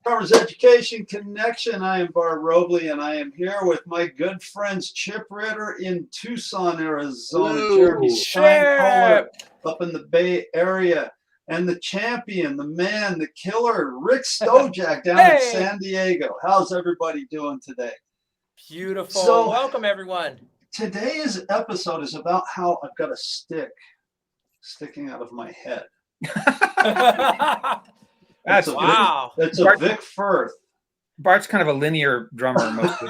Farmers Education Connection. I am Bart Robley, and I am here with my good friends Chip Ritter in Tucson, Arizona, Hello. Jeremy Steinkohler Chip. up in the Bay Area, and the champion, the man, the killer, Rick Stojak down in San Diego. How's everybody doing today? Beautiful. So, welcome, everyone. Today's episode is about how I've got a stick sticking out of my head. That's wow. It's a Vic Firth. Bart's kind of a linear drummer mostly.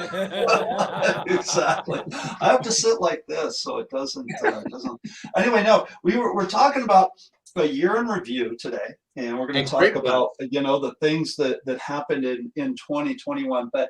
Exactly. I have to sit like this so it doesn't. Anyway, no, we're talking about a year in review today, and we're going to talk about the things that happened in 2021. But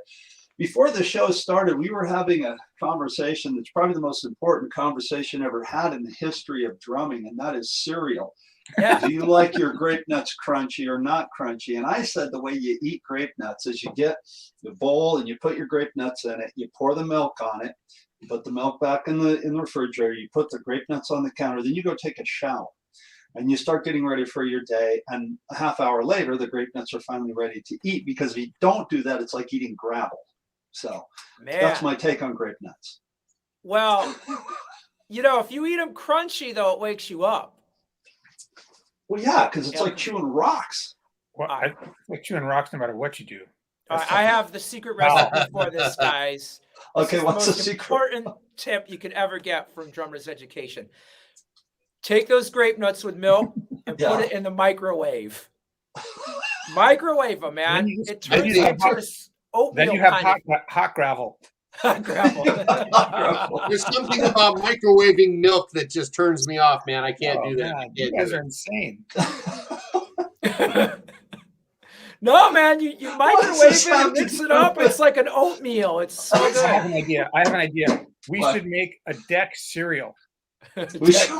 before the show started, we were having a conversation that's probably the most important conversation ever had in the history of drumming, and that is cereal. Yeah. Do you like your grape nuts crunchy or not crunchy? And I said the way you eat grape nuts is you get the bowl and you put your grape nuts in it, you pour the milk on it, you put the milk back in the refrigerator, you put the grape nuts on the counter, then you go take a shower and you start getting ready for your day. And a half hour later, the grape nuts are finally ready to eat, because if you don't do that, it's like eating gravel. So that's my take on grape nuts. Well, if you eat them crunchy, though, it wakes you up. Well, yeah, because it's like chewing rocks. Well, I like chewing rocks no matter what you do. I have the secret recipe for this, guys. Okay, what's the secret? Important tip you could ever get from Drummer's Education. Take those grape nuts with milk and put it in the microwave. Microwave them, man. It turns into this oatmeal. Then you have hot gravel. Gravel. There's something about microwaving milk that just turns me off, man. I can't do that. You guys are insane. No, man, you microwave it and mix it up. It's like an oatmeal. It's so good. I have an idea. We should make a deck cereal. We should.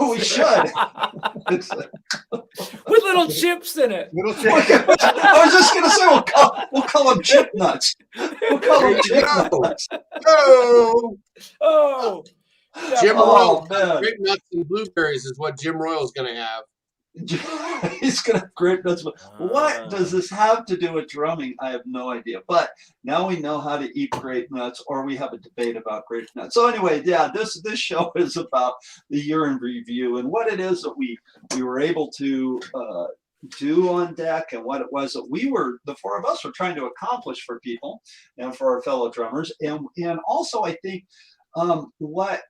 With little chips in it. I was just going to say, we'll call them chip nuts. We'll call them chip nuts. Oh. Jim Royal, grape nuts and blueberries is what Jim Royal's going to have. He's going to have grape nuts. What does this have to do with drumming? I have no idea. But now we know how to eat grape nuts, or we have a debate about grape nuts. So anyway, yeah, this show is about the year in review and what it is that we were able to do on deck, and what it was that the four of us were trying to accomplish for people and for our fellow drummers, and also I think what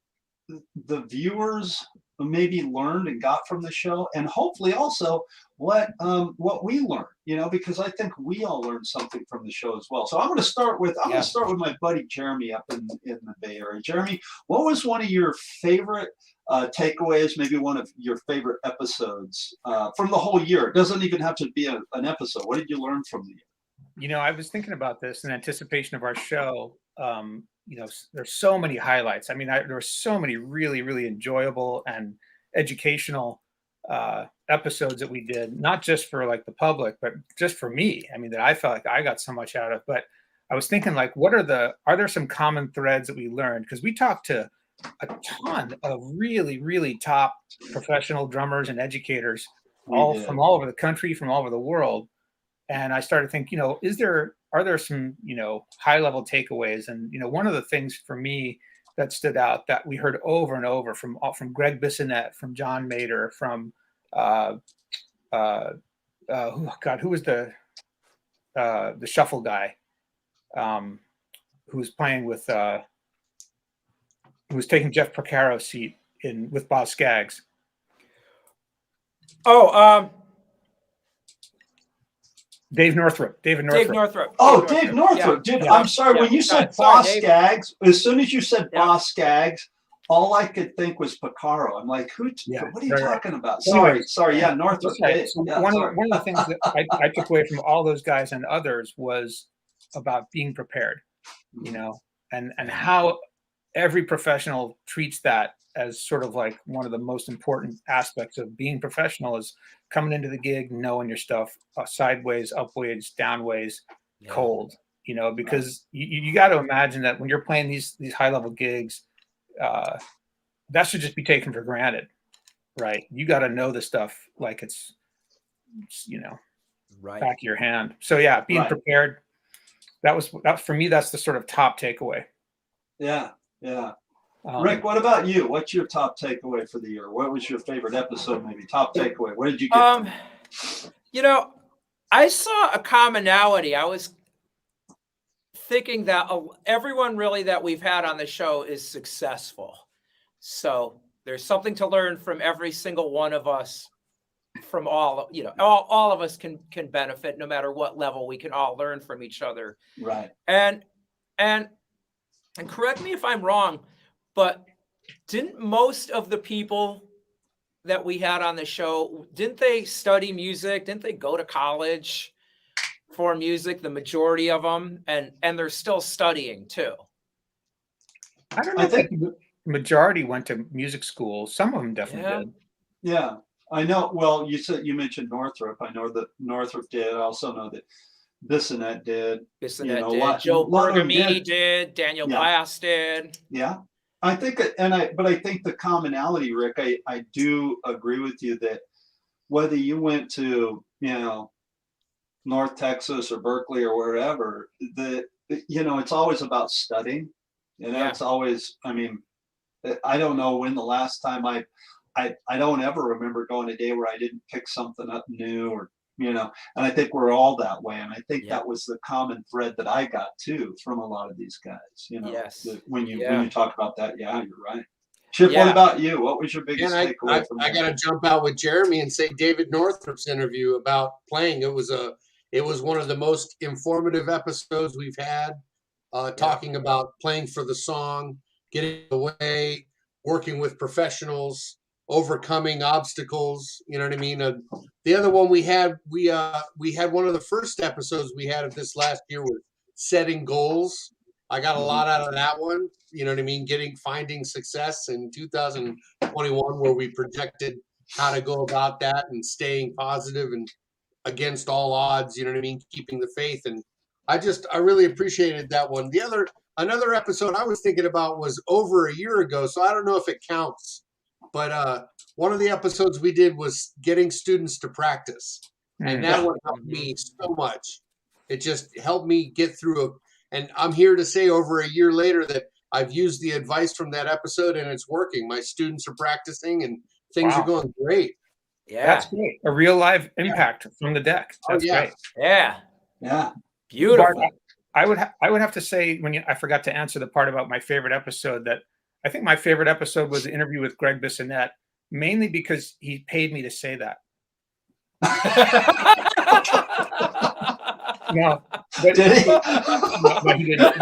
the viewers maybe learned and got from the show, and hopefully also what we learned, because I think we all learned something from the show as well. So I'm going to start with my buddy Jeremy up in the Bay Area. Jeremy, what was one of your favorite takeaways, maybe one of your favorite episodes from the whole year? It doesn't even have to be an episode. What did you learn from the year? I was thinking about this in anticipation of our show. There's so many highlights. I mean, there were so many really, really enjoyable and educational episodes that we did, not just for like the public, but just for me. I mean, that I felt like I got so much out of. But I was thinking, like, are there some common threads that we learned? Because we talked to a ton of really, really top professional drummers and educators, from all over the country, from all over the world. And I started thinking, are there some, high level takeaways? And, one of the things for me that stood out that we heard over and over from Greg Bissonette, from John Mader, from, who was the shuffle guy, who was playing with, who was taking Jeff Porcaro's seat with Boz Scaggs. David Northrup. Oh, Dave Northrup. Yeah. I'm sorry. When you said Boz Scaggs, as soon as you said Boz Scaggs, all I could think was Porcaro. I'm like, what are you talking about? Sorry. Yeah, Northrup. Right. So one of the things that I took away from all those guys and others was about being prepared, and how every professional treats that as sort of like one of the most important aspects of being professional, is coming into the gig, knowing your stuff, sideways, upways, downways, cold, because you got to imagine that when you're playing these high level gigs, that should just be taken for granted, right? You got to know the stuff like it's Right. back of your hand. So yeah, being prepared. That for me, that's the sort of top takeaway. Yeah. Rick, what about you? What's your top takeaway for the year? What was your favorite episode? Maybe top takeaway. What did you get? From it? I saw a commonality. I was thinking that everyone really that we've had on the show is successful. So there's something to learn from every single one of us. From all of us can benefit no matter what level. We can all learn from each other. Right. And correct me if I'm wrong, but didn't most of the people that we had on the show, didn't they study music? Didn't they go to college for music? The majority of them, and they're still studying too. I don't know. I think the majority went to music school. Some of them definitely did. Yeah, I know. Well, you mentioned Northrup. I know that Northrup did. I also know that Bissonette did. Bissonette did. Joe Bergamini did. Daniel Glass did. Yeah. I think, but I think the commonality, Rick, I do agree with you that whether you went to, North Texas or Berkeley or wherever, it's always about studying. It's always, I don't know when the last time I don't ever remember going a day where I didn't pick something up new or, and I think we're all that way. And I think that was the common thread that I got too from a lot of these guys, Yes. When you talk about that, you're right. Chip, what about you? What was your biggest takeaway from that? I got to jump out with Jeremy and say David Northrup's interview about playing. It was one of the most informative episodes we've had, talking about playing for the song, getting away, working with professionals, overcoming obstacles. You know what I mean? The other one we had one of the first episodes we had of this last year was setting goals. I got a lot out of that one. You know what I mean? Finding success in 2021, where we projected how to go about that and staying positive and against all odds. You know what I mean? Keeping the faith. And I really appreciated that one. Another episode I was thinking about was over a year ago, so I don't know if it counts. But one of the episodes we did was getting students to practice. And that one helped me so much. It just helped me get through and I'm here to say over a year later that I've used the advice from that episode and it's working. My students are practicing and things are going great. Yeah. That's great. A real live impact from the deck. That's great. Yeah. Yeah. Beautiful. Bart, I would have to say I forgot to answer the part about my favorite episode, that I think my favorite episode was the interview with Greg Bissonette, mainly because he paid me to say that. No, but did he? No, he didn't.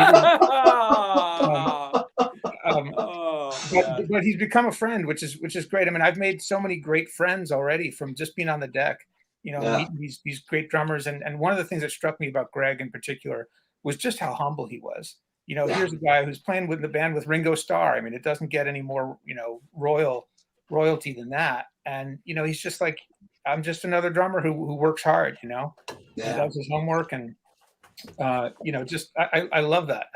But he's become a friend, which is great. I mean, I've made so many great friends already from just being on the deck. Meeting these great drummers. And one of the things that struck me about Greg in particular was just how humble he was. Here's a guy who's playing with the band with Ringo Starr. I mean, it doesn't get any more, royalty than that. And, he's just like, I'm just another drummer who works hard, He does his homework and, I love that.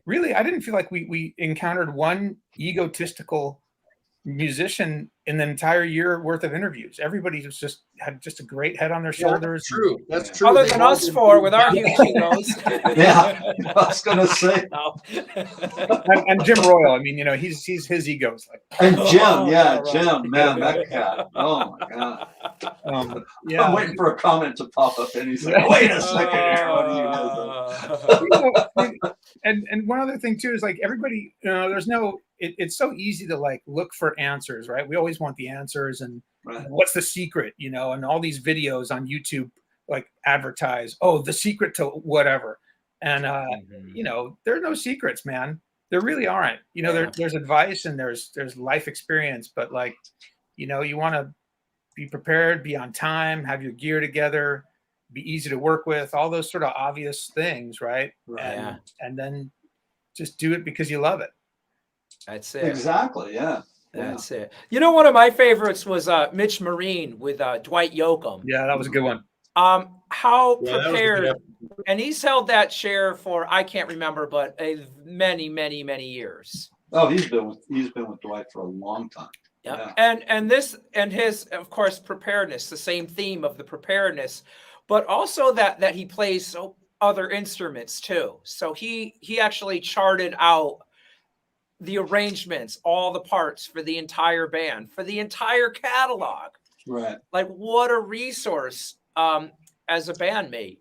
Really, I didn't feel like we encountered one egotistical musician in the entire year worth of interviews. Everybody had just a great head on their shoulders. That's true. Other than us four with our huge egos. Yeah, I was gonna say. And Jim Royal. I mean, he's his ego's like. And Jim, Jim, man, that cat. Oh my god. I'm waiting for a comment to pop up, and he's like, "Wait a second here, what are you?" And one other thing too is like everybody, there's no. It's so easy to like look for answers, right? We always want the answers and what's the secret, and all these videos on YouTube like advertise, the secret to whatever. And, there are no secrets, man. There really aren't, there's advice and there's life experience, but like, you want to be prepared, be on time, have your gear together, be easy to work with, all those sort of obvious things. Right. And then just do it because you love it. That's it. Exactly. Yeah. That's it. One of my favorites was Mitch Marine with Dwight Yoakam. Yeah, that was a good one. How prepared, and he's held that chair for, I can't remember, but many, many, many years. Oh, he's been with Dwight for a long time. Yeah. And his, of course, preparedness, the same theme of the preparedness, but also that he plays other instruments too. So he actually charted out the arrangements, all the parts for the entire band, for the entire catalog. Right. Like, what a resource as a bandmate.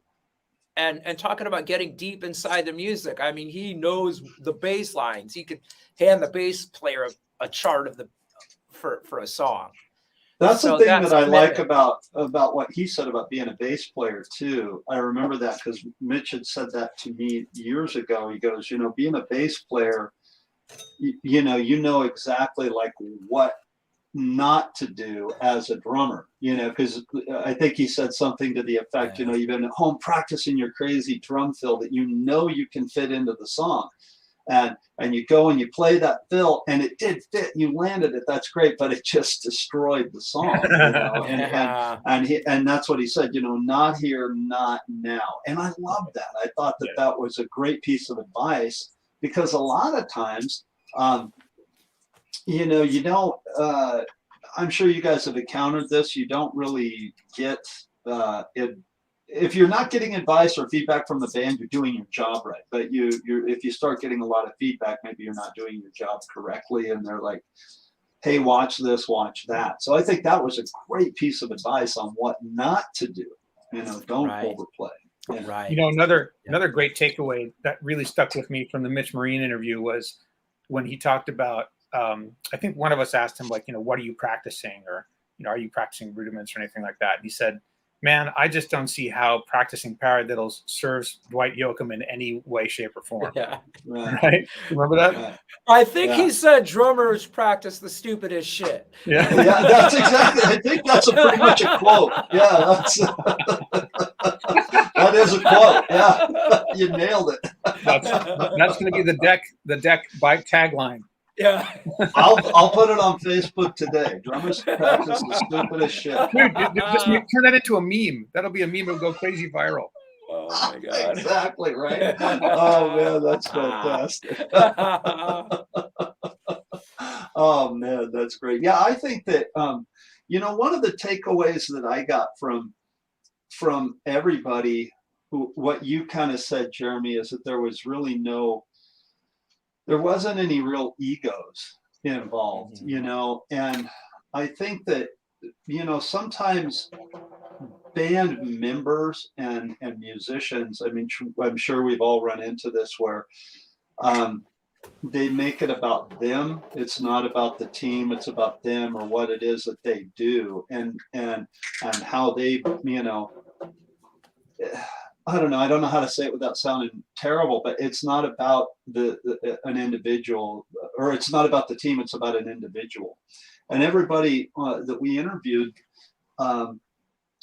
And talking about getting deep inside the music. I mean, he knows the bass lines. He could hand the bass player a chart of for a song. That's So the thing that's that I like commitment. about what he said about being a bass player too. I remember that because Mitch had said that to me years ago. He goes, being a bass player, you know exactly like what not to do as a drummer, because I think he said something to the effect, you've been at home practicing your crazy drum fill that you can fit into the song. And you go and you play that fill and it did fit, you landed it, that's great, but it just destroyed the song, and that's what he said, not here, not now. And I love that. I thought that was a great piece of advice, because a lot of times, you don't, I'm sure you guys have encountered this, you don't really get it. If you're not getting advice or feedback from the band, you're doing your job right. But if you start getting a lot of feedback, maybe you're not doing your job correctly, and they're like, hey, watch this, watch that. So I think that was a great piece of advice on what not to do. Don't overplay. Right. Another great takeaway that really stuck with me from the Mitch Marine interview was when he talked about, I think one of us asked him, like, what are you practicing? Or, are you practicing rudiments or anything like that? And he said, man, I just don't see how practicing paradiddles serves Dwight Yoakam in any way, shape, or form. Yeah. Right? Remember that? Right. I think he said drummers practice the stupidest shit. Yeah. Yeah, that's exactly. I think that's pretty much a quote. Yeah, that is a quote. Yeah, you nailed it. That's going to be the deck bike tagline. Yeah. I'll put it on Facebook today. Drummers practice the stupidest shit. Dude, just turn that into a meme. That'll be a meme. It'll go crazy viral. Oh my God. Exactly right. Oh man, that's fantastic. Oh man, that's great. Yeah, I think that one of the takeaways that I got from everybody, what you kind of said, Jeremy, is that there wasn't any real egos involved, and I think that, sometimes band members and musicians, I mean, I'm sure we've all run into this where they make it about them. It's not about the team. It's about them or what it is that they do and how they, I don't know. I don't know how to say it without sounding terrible, but it's not about an individual, or it's not about the team. It's about an individual. And everybody that we interviewed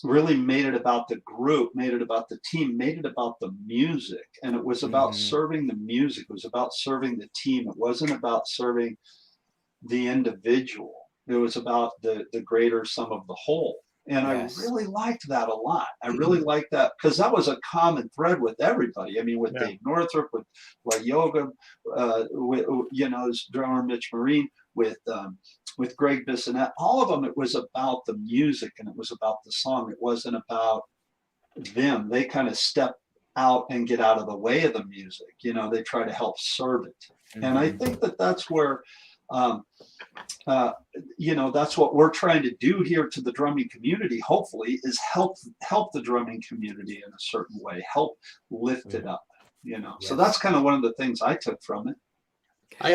really made it about the group, made it about the team, made it about the music. And it was about serving the music. It was about serving the team. It wasn't about serving the individual. It was about the greater sum of the whole. And yes. I really liked that a lot. I really liked that because that was a common thread with everybody. I mean, with Dave Northrup, with Yoga, his drummer Mitch Marine, with Greg Bissonette, all of them, it was about the music and it was about the song. It wasn't about them. They kind of step out and get out of the way of the music. They try to help serve it. Mm-hmm. And I think that that's where, that's what we're trying to do here to the drumming community, hopefully, is help the drumming community in a certain way, help lift it up, Yes. So that's kind of one of the things I took from it. I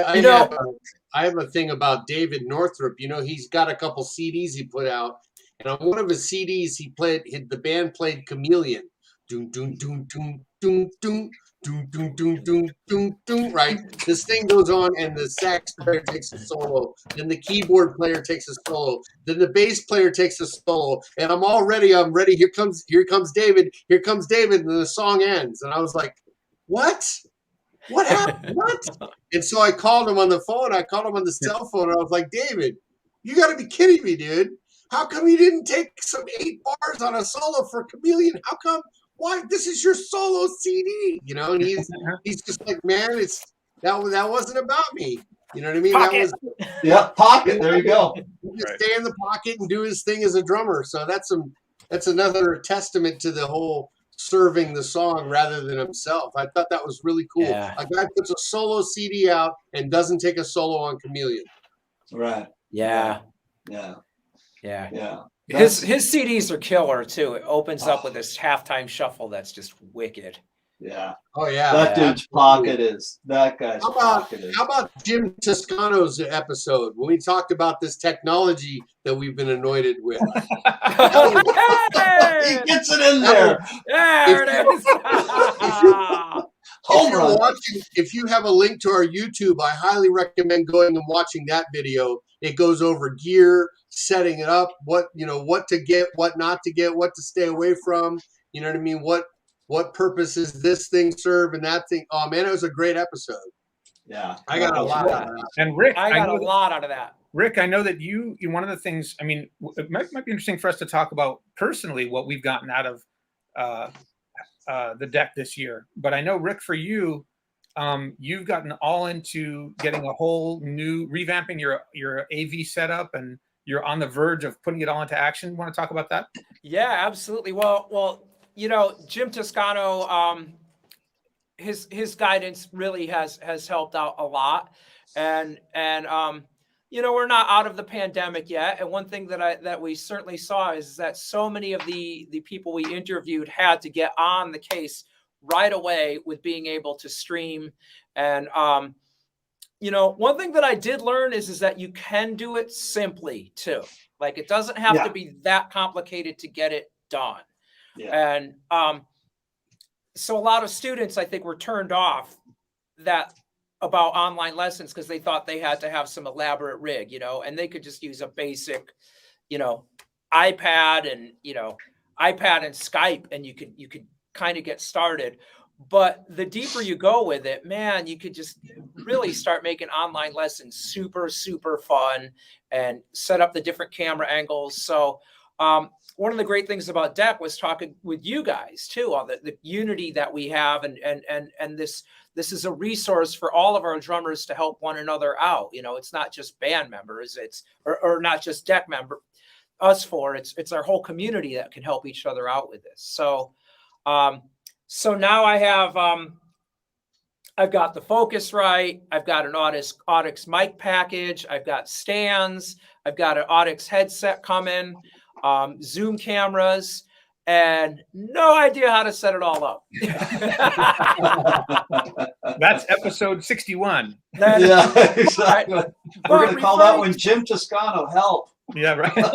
have a thing about David Northrup. He's got a couple CDs he put out, and on one of his CDs, the band played Chameleon. Doom, doom, doom, doom, doom, doom. Doom, doom, doom, doom, doom, doom, right? This thing goes on and the sax player takes a solo. Then the keyboard player takes a solo. Then the bass player takes a solo. And I'm ready. Here comes David. Here comes David. And the song ends. And I was like, what? What happened? What? And so I called him on the phone. I called him on the cell phone. And I was like, David, you got to be kidding me, dude. How come you didn't take some 8 bars on a solo for Chameleon? How come? Why? This is your solo CD, and he's just like, man, that wasn't about me. You know what I mean? Pocket. That was pocket. There you go. Just stay in the pocket and do his thing as a drummer. So that's some that's another testament to the whole serving the song rather than himself. I thought that was really cool. Yeah. A guy puts a solo CD out and doesn't take a solo on Chameleon. Right. Yeah. Yeah. Yeah. Yeah. His CDs are killer too. It opens up with this halftime shuffle that's just wicked. Yeah. Oh yeah. That dude's pocket is that guy's How about, pocket is. how about Jim Toscano's episode when we talked about this technology that we've been anointed with? He gets it in there. There it is. Home run. If you have a link to our YouTube, I highly recommend going and watching that video. It goes over gear, setting it up, what to get, what not to get, what to stay away from. You know what I mean? What purposes this thing serve and that thing. Oh man, it was a great episode. Yeah. I got a lot out of that. And Rick, I got a lot out of that. Rick, I know that you one of the things, I mean, it might be interesting for us to talk about personally what we've gotten out of the deck this year. But I know, Rick, for you, you've gotten all into getting a whole new, revamping your AV setup, and you're on the verge of putting it all into action. Want to talk about that? Yeah, absolutely. Well, Jim Toscano, his guidance really has helped out a lot, and we're not out of the pandemic yet. And one thing that we certainly saw is that so many of the people we interviewed had to get on the case right away with being able to stream. And one thing that I did learn is that you can do it simply too. Like, it doesn't have to be that complicated to get it done. Yeah. And so a lot of students, I think, were turned off about online lessons because they thought they had to have some elaborate rig, and they could just use a basic, iPad and Skype, and you could kind of get started. But the deeper you go with it, man, you could just really start making online lessons super, super fun and set up the different camera angles. So one of the great things about DEC was talking with you guys too, on the unity that we have, and this is a resource for all of our drummers to help one another out. It's not just band members, or not just DEC member, it's our whole community that can help each other out with this. So now I have I've got the Focusrite, I've got an Audix mic package, I've got stands, I've got an Audix headset coming, Zoom cameras, and no idea how to set it all up. That's episode 61. Yeah, exactly. Right. We're going to call that one Jim Toscano Help. Yeah, right. That's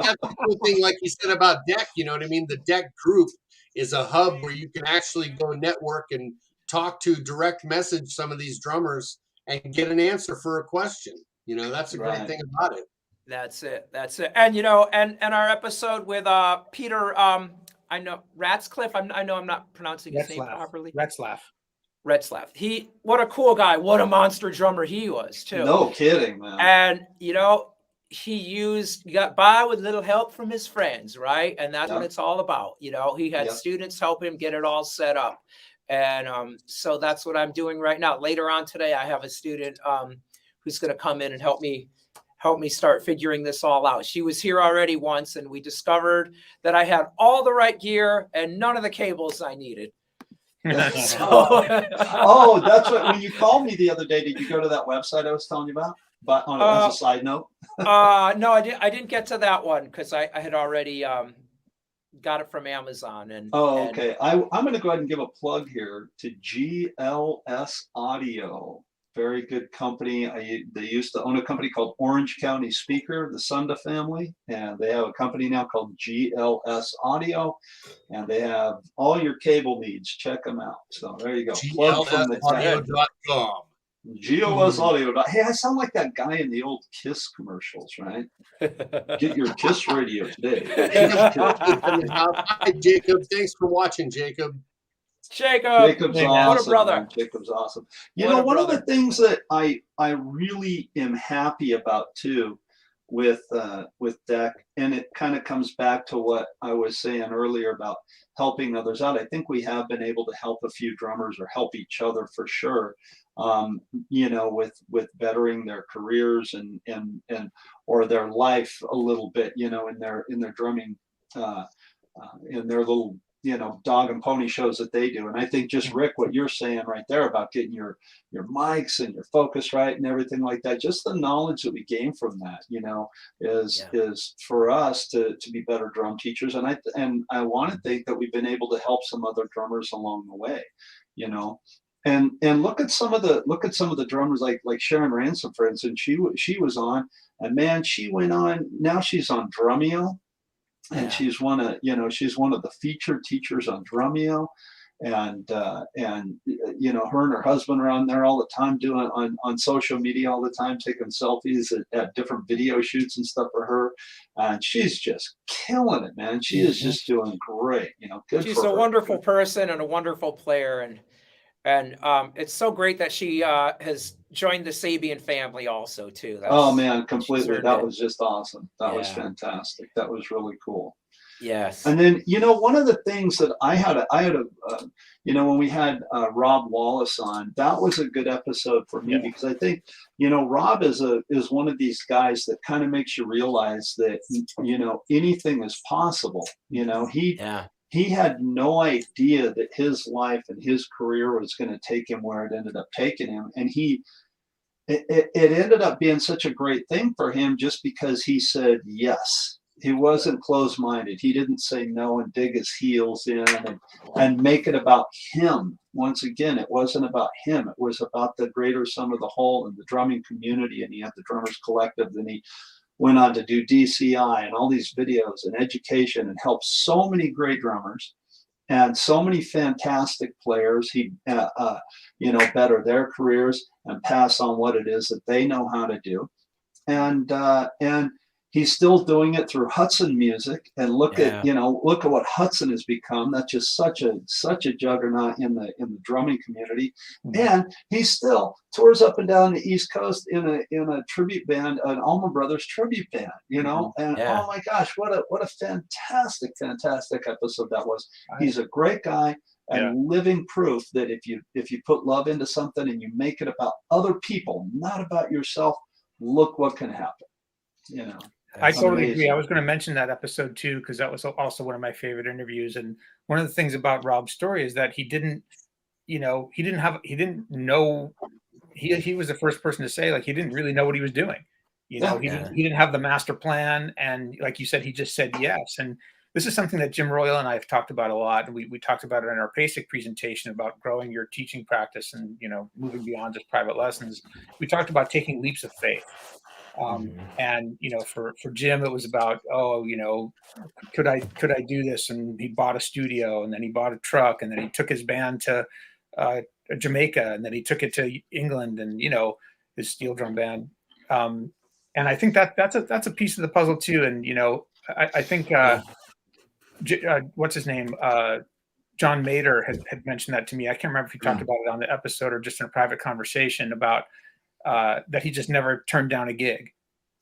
the cool thing, like you said about DEC, you know what I mean? The DEC group is a hub where you can actually go network and talk to, direct message some of these drummers and get an answer for a question. That's a great thing about it. That's it. And and our episode with Peter, I know Ratscliffe. I know I'm not pronouncing his name properly. Retzlaff. What a cool guy. What a monster drummer he was too. No kidding, man. And he got by with little help from his friends, right? And that's what it's all about. He had students help him get it all set up. And so that's what I'm doing right now. Later on today, I have a student who's going to come in and help me start figuring this all out. She was here already once, and we discovered that I had all the right gear and none of the cables I needed. That's what, when you called me the other day, did you go to that website I was telling you about? But as a side note? No, I didn't get to that one because I had already got it from Amazon. Okay. I'm going to go ahead and give a plug here to GLS Audio. Very good company. They used to own a company called Orange County Speaker, the Sunda family, and they have a company now called GLS Audio, and they have all your cable needs. Check them out. So there you go. GLSaudio.com. GLS Audio. Hey, I sound like that guy in the old Kiss commercials, right? Get your Kiss radio today. Hi, Jacob. Thanks for watching, Jacob. Jacob's awesome. What a brother. Man. Jacob's awesome. One of the things that I really am happy about too, with D.E.C, and it kind of comes back to what I was saying earlier about helping others out. I think we have been able to help a few drummers, or help each other for sure, with bettering their careers and or their life a little bit, in their drumming, in their little dog and pony shows that they do. And I think just Rick, what you're saying right there about getting your mics and your focus right and everything like that, just the knowledge that we gain from that, is for us to be better drum teachers. And I want to think that we've been able to help some other drummers along the way, and look at some of the drummers like Sharon Ransom, for instance. She was on, and man, she went on, now she's on Drumeo. And she's one of the featured teachers on Drumeo, and her and her husband are on there all the time, doing on social media all the time, taking selfies at different video shoots and stuff for her, and she's just killing it, man. She is just doing great. Good. She's a wonderful person and a wonderful player, and it's so great that she has joined the Sabian family also too. Oh man, completely. That was just awesome. That was fantastic. That was really cool. Yes. And then, one of the things that I had when we had Rob Wallace on, that was a good episode for me, because I think, Rob is one of these guys that kind of makes you realize that, anything is possible. He had no idea that his life and his career was going to take him where it ended up taking him. And it ended up being such a great thing for him just because he said yes. He wasn't closed-minded. He didn't say no and dig his heels in and make it about him. Once again, it wasn't about him. It was about the greater sum of the whole and the drumming community. And he had the Drummers Collective. Then he went on to do DCI and all these videos and education, and helped so many great drummers and so many fantastic players. He, better their careers and pass on what it is that they know how to do. And he's still doing it through Hudson Music, and look at what Hudson has become. That's just such a juggernaut in the drumming community. Mm-hmm. And he still tours up and down the East Coast in a tribute band, an Allman Brothers tribute band. And oh my gosh, what a fantastic episode that was. He's a great guy, and living proof that if you put love into something and you make it about other people, not about yourself, look what can happen. I totally agree. I was going to mention that episode too, because that was also one of my favorite interviews. And one of the things about Rob's story is that he didn't know. He was the first person to say, like, he didn't really know what he was doing. He didn't have the master plan. And like you said, he just said yes. And this is something that Jim Royal and I have talked about a lot. And we talked about it in our basic presentation about growing your teaching practice and, moving beyond just private lessons. We talked about taking leaps of faith. And for Jim, it was about, could I do this? And he bought a studio, and then he bought a truck, and then he took his band to Jamaica, and then he took it to England, and his steel drum band. And I think that's a piece of the puzzle too. And I think what's his name, John Mader had mentioned that to me. I can't remember if he talked about it on the episode or just in a private conversation about that he just never turned down a gig,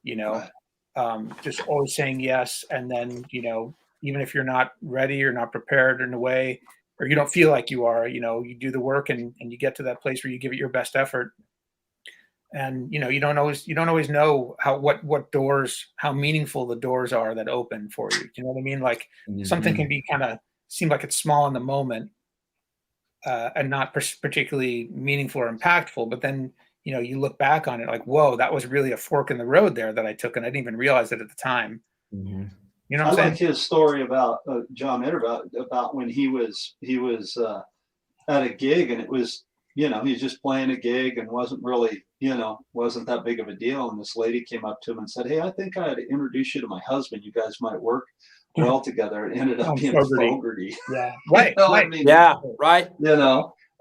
just always saying yes. And then, even if you're not ready or not prepared in a way, or you don't feel like you are, you do the work and you get to that place where you give it your best effort. And, you don't always know what doors, how meaningful the doors are that open for you. You know what I mean? Like something can be seem like it's small in the moment and not particularly meaningful or impactful, but then, you look back on it like, whoa, that was really a fork in the road there that I took, and I didn't even realize it at the time. Mm-hmm. What I'm saying? like his story about John Mader about when he was at a gig, and it was, he was just playing a gig and wasn't really, wasn't that big of a deal. And this lady came up to him and said, "Hey, I think I had to introduce you to my husband. You guys might work well together." It ended up being Fogarty. Yeah, right. I mean, yeah, right.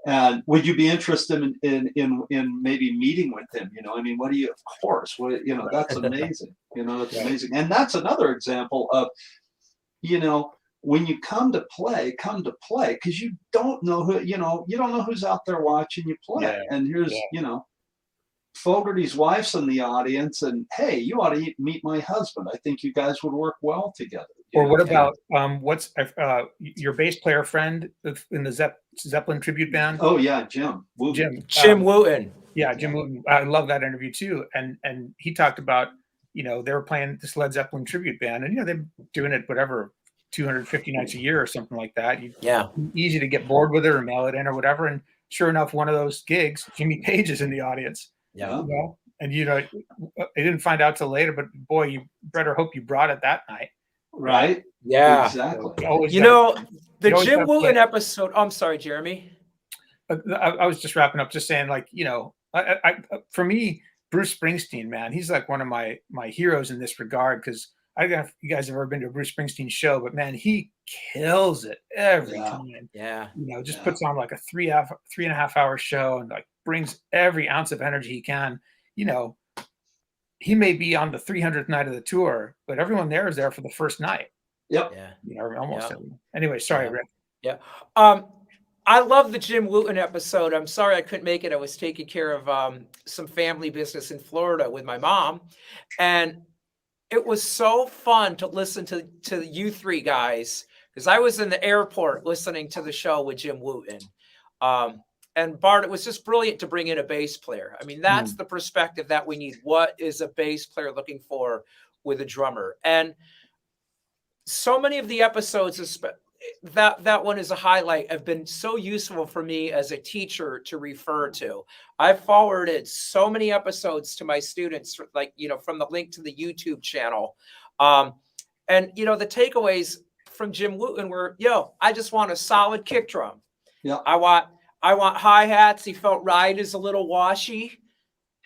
And would you be interested in maybe meeting with him? What do you? Of course. That's amazing. That's amazing. And that's another example of, when you come to play, because you don't know who, you don't know who's out there watching you play. Yeah. And here's, Fogerty's wife's in the audience, and hey, you ought to meet my husband. I think you guys would work well together. Or what about what's your bass player friend in the Zeppelin tribute band? Oh yeah, Jim Wooten. Jim Wooten. Yeah, Jim Wooten. I love that interview too. And he talked about, you know, they were playing this Led Zeppelin tribute band, and you know, they're doing it whatever 250 nights a year or something like that. Easy to get bored with it or mail it in or whatever. And sure enough, one of those gigs, Jimmy Page is in the audience. Yeah. You know? And you know, I didn't find out till later, but boy, you better hope you brought it that night. Right. Yeah. Exactly. You know, the Jim Wooten episode. I'm sorry, Jeremy. I was just wrapping up, just saying, like, you know, I for me, Bruce Springsteen, man, he's like one of my heroes in this regard, because I don't know if you guys have ever been to a Bruce Springsteen show, but man, he kills it every time. Yeah. You know, just puts on like a 3.5 hour show and like brings every ounce of energy he can. You know, he may be on the 300th night of the tour, but everyone there is there for the first night. Yep. Yeah. You know, almost everyone. Anyway, sorry, Rick. Yeah. I love the Jim Wooten episode. I'm sorry I couldn't make it. I was taking care of some family business in Florida with my mom, and it was so fun to listen to you three guys, because I was in the airport listening to the show with Jim Wooten. And Bart, it was just brilliant to bring in a bass player. I mean, that's the perspective that we need. What is a bass player looking for with a drummer? And so many of the episodes, that one is a highlight, have been so useful for me as a teacher to refer to. I've forwarded so many episodes to my students, like, you know, from the link to the YouTube channel. And, you know, the takeaways from Jim Wooten were, I just want a solid kick drum. Yeah. I want hi-hats. He felt ride is a little washy,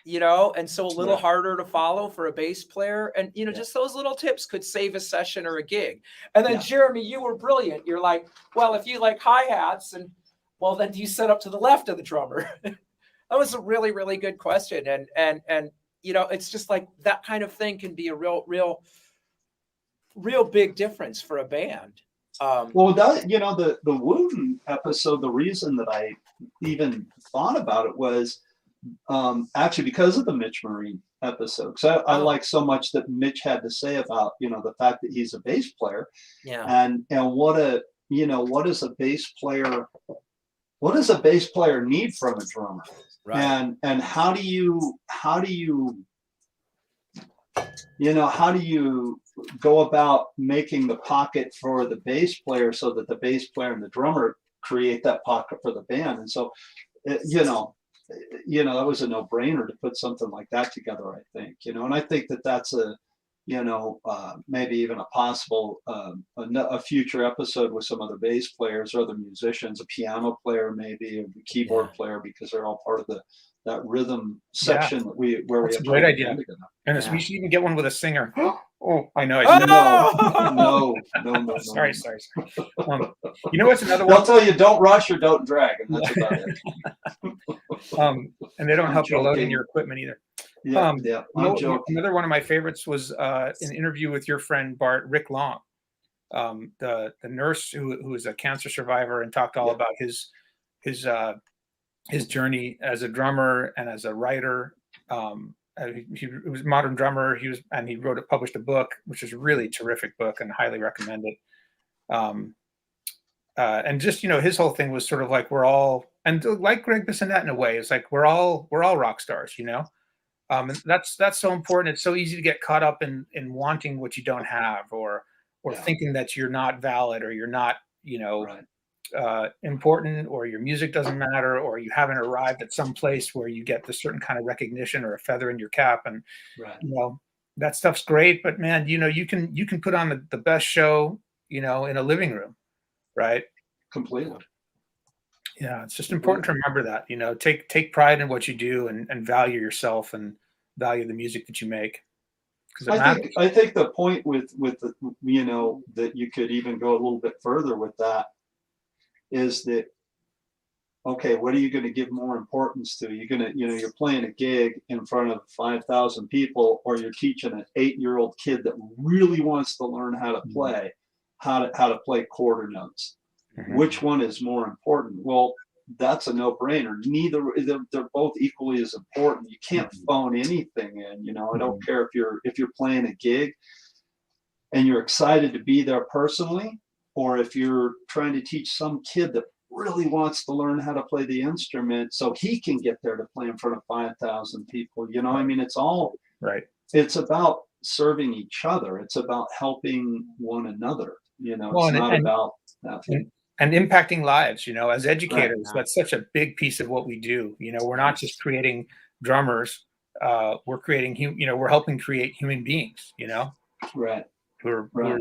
you know, and so a little harder to follow for a bass player. And, you know, just those little tips could save a session or a gig. And then Jeremy, you were brilliant. You're like, well, if you like hi-hats, and well, then do you set up to the left of the drummer? That was a really, really good question. And, you know, it's just like that kind of thing can be a real big difference for a band. Well, that, you know, the Wooten episode, the reason that I even thought about it was actually because of the Mitch Marine episode. Because I like so much that Mitch had to say about, you know, the fact that he's a bass player. Yeah. And what does a bass player need from a drummer? Right. And how do you go about making the pocket for the bass player so that the bass player and the drummer create that pocket for the band? And so, that was a no-brainer to put something like that together, I think, and I think that that's maybe even a possible, a future episode with some other bass players or other musicians, a piano player, maybe a keyboard player, because they're all part of that rhythm section that we have a great idea. And we should even get one with a singer. Oh, I know. No. Sorry. You know what's another one? They'll tell you don't rush or don't drag, and that's about it. And they don't help you load in your equipment either. Yeah, another one of my favorites was an interview with your friend Bart, Rick Long, the nurse who was a cancer survivor, and talked all about his journey as a drummer and as a writer. He was a modern drummer. He published a book, which is a really terrific book and highly recommend it. And just, his whole thing was sort of like we're all, and like Greg Bissonette in a way, it's like we're all rock stars, and that's so important. It's so easy to get caught up in wanting what you don't have, or thinking that you're not valid, or you're not, important, or your music doesn't matter, or you haven't arrived at some place where you get this certain kind of recognition or a feather in your cap. And that stuff's great, but man, you can put on the best show in a living room, right? Completely. Yeah, it's just important to remember that, take pride in what you do, and value yourself and value the music that you make. I think the point with the, that you could even go a little bit further with that is that, okay, what are you going to give more importance to? You're going to, you're playing a gig in front of 5,000 people, or you're teaching an 8-year-old kid that really wants to learn how to play, how to play quarter notes. Mm-hmm. Which one is more important? Well, that's a no-brainer. They're both equally as important. You can't phone anything in, you know. I don't care if you're playing a gig and you're excited to be there personally, or if you're trying to teach some kid that really wants to learn how to play the instrument so he can get there to play in front of 5,000 people. You know, I mean, it's all right. It's about serving each other. It's about helping one another. You know, Well, it's not about that. And impacting lives, you know, as educators, Right. that's such a big piece of what we do. You know, we're not just creating drummers, we're creating, you know, we're helping create human beings, you know, Right. who Right. are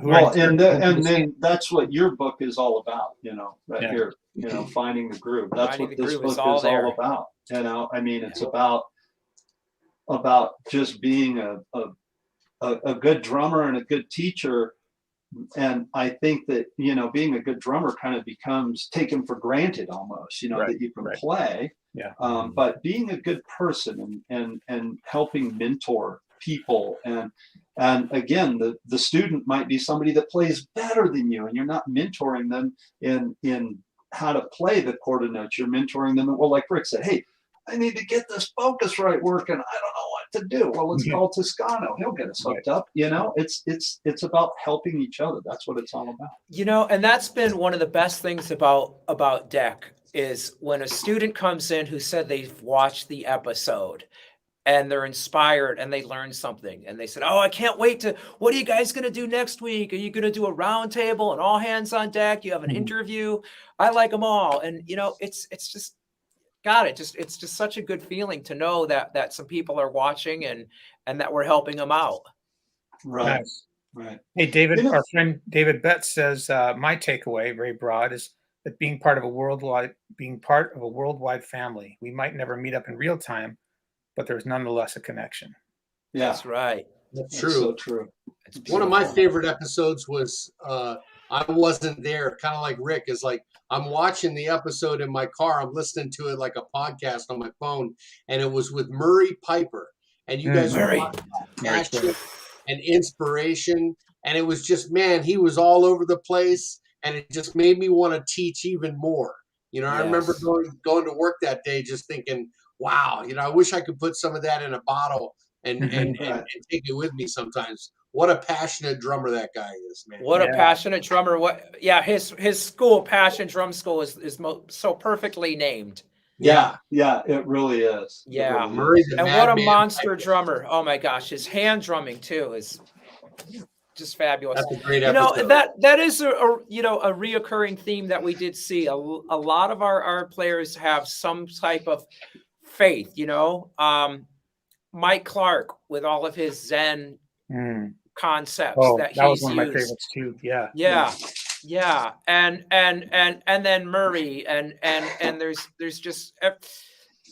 Well, and then that's what your book is all about, you know, right Yeah. here, you know, finding the groove. That's Finding what the this groove book is all is there. all about. You know, I mean, it's about just being a good drummer and a good teacher. And I think that, you know, being a good drummer kind of becomes taken for granted almost, you know, Right, that you can right. play. Yeah. But being a good person and helping mentor people, and again, the student might be somebody that plays better than you, and you're not mentoring them in how to play the quarter notes. You're mentoring them. Well, like Rick said, hey, I need to get this focus right working. I don't know what to do. Well, let's call Toscano. He'll get us hooked up. You know, it's about helping each other. That's what it's all about. You know, and that's been one of the best things about D.E.C. is when a student comes in who said they've watched the episode and they're inspired and they learned something and they said, oh, I can't wait to, what are you guys going to do next week? Are you going to do a round table and all hands on deck? You have an interview. I like them all. And, you know, it's just, God, it's just such a good feeling to know that some people are watching and that we're helping them out. Right. Nice. Right. Hey, David, You know, our friend David Betts says, my takeaway, very broad, is that being part of a worldwide family, we might never meet up in real time, but there's nonetheless a connection. yeah, That's right. That's that's true. so true. It's One of my beautiful. favorite episodes was I wasn't there, kind of like Rick, is like I'm watching the episode in my car. I'm listening to it like a podcast on my phone, and it was with Murray Piper. And you guys were Murray. talking about passion and inspiration. And it was just, man, he was all over the place. And it just made me want to teach even more. You know, I remember Yes. going to work that day just thinking, wow, you know, I wish I could put some of that in a bottle and take it with me sometimes. What a passionate drummer that guy is, man. What a passionate drummer. His school, Passion Drum School, is so perfectly named. Yeah, it really is. It Yeah. really is. Murray's a And what a madman. monster drummer. Oh my gosh, his hand drumming too is just fabulous. That's a great You know, episode. that is a reoccurring theme that we did see. A lot of our players have some type of faith, you know. Mike Clark with all of his Zen concepts that was he's one of my used. favorites too. Yeah. And then Murray and there's just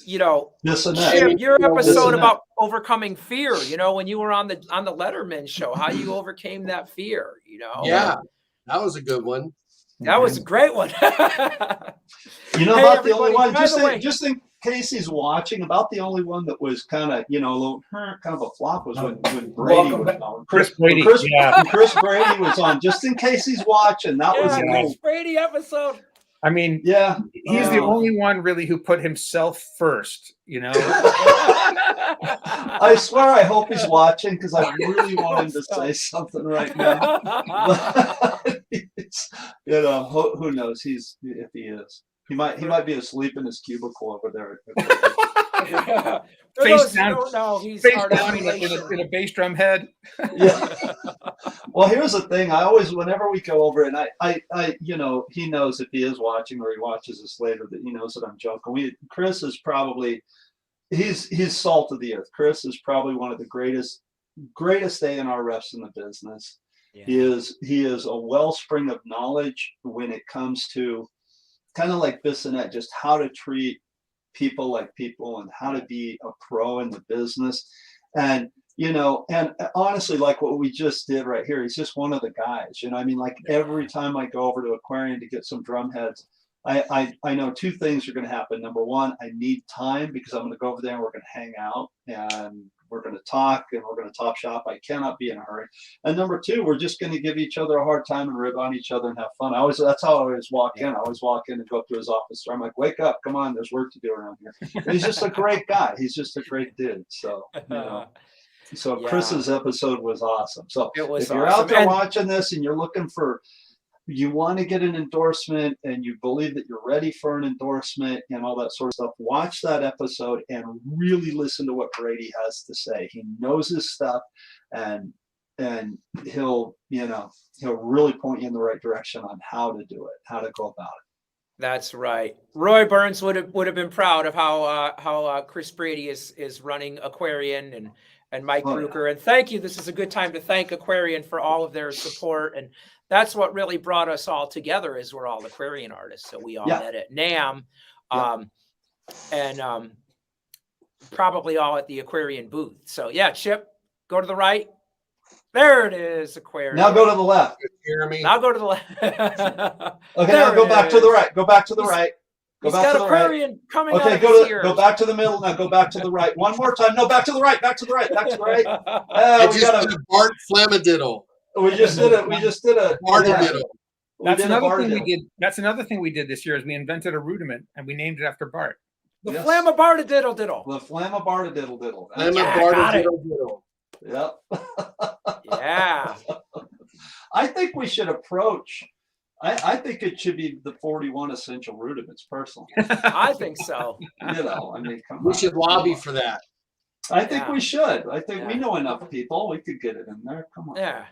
you know, Bissonette. your episode Bissonette. about overcoming fear, you know, when you were on the Letterman show, how you overcame that fear, you know. Yeah, that was a good one. That was a great one. You know, Hey, about the only everybody, one, by the way- just in case he's watching, about the only one that was kind of, you know, a little kind of a flop was when Brady was on. Chris Brady. Chris Brady was on, just in case he's watching. That was a Chris little, Brady episode. I mean, yeah. he's the only one really who put himself first, you know. I swear I hope he's watching because I really want him to say something right now. But you know, who knows? If he is. He might be asleep in his cubicle over there. For Face those who down- don't know, he's Face part down of in a bass drum head. Yeah. Well, here's the thing. I always, whenever we go over, and I, you know, he knows if he is watching or he watches this later that he knows that I'm joking. Chris is probably, he's salt of the earth. Chris is probably one of the greatest A&R refs in the business. Yeah. He is a wellspring of knowledge when it comes to kind of like Bissonette, just how to treat people like people and how to be a pro in the business. And, you know, and honestly, like what we just did right here, he's just one of the guys, you know, I mean, like every time I go over to Aquarium to get some drum heads, I know two things are going to happen. Number one, I need time because I'm going to go over there and we're going to hang out and we're going to talk and we're going to top shop. I cannot be in a hurry. And number two, we're just going to give each other a hard time and rib on each other and have fun. That's how I always walk in. I always walk in and go up to his office. So I'm like, wake up, come on, there's work to do around here. And he's just a great guy. He's just a great dude. So, So Chris's episode was awesome. So if you're out there watching this and you're looking for, you want to get an endorsement and you believe that you're ready for an endorsement and all that sort of stuff, watch that episode and really listen to what Brady has to say. He knows his stuff and he'll really point you in the right direction on how to do it, how to go about it. That's right. Roy Burns would have been proud of how Chris Brady is running Aquarian and Mike Bruker. And thank you. This is a good time to thank Aquarian for all of their support. And that's what really brought us all together, is we're all Aquarian artists. So we all met at NAMM and probably all at the Aquarian booth. So Chip, go to the right. There it is, Aquarian. Now go to the left. Jeremy. Now go to the left. Okay, now go back to the right. Go back to the right. Go back to the right. Coming okay, go back to the middle. Now go back to the right. One more time. No, back to the right. Back to the right. Back to the right. We just did a Bart Flamadiddle. We just did it. We just did a Bartadiddle. That's another thing we did. That's another thing we did this year is we invented a rudiment and we named it after Bart. The Flamabartadiddle diddle. The Flamabartadiddle diddle. Flamabartadiddle diddle. Yep. Yeah. I think we should approach. I think it should be the 41 essential rudiments, personally. I think so. I mean, come on. We should lobby for that. I think we should. I think we know enough people. We could get it in there. Come on. Yeah.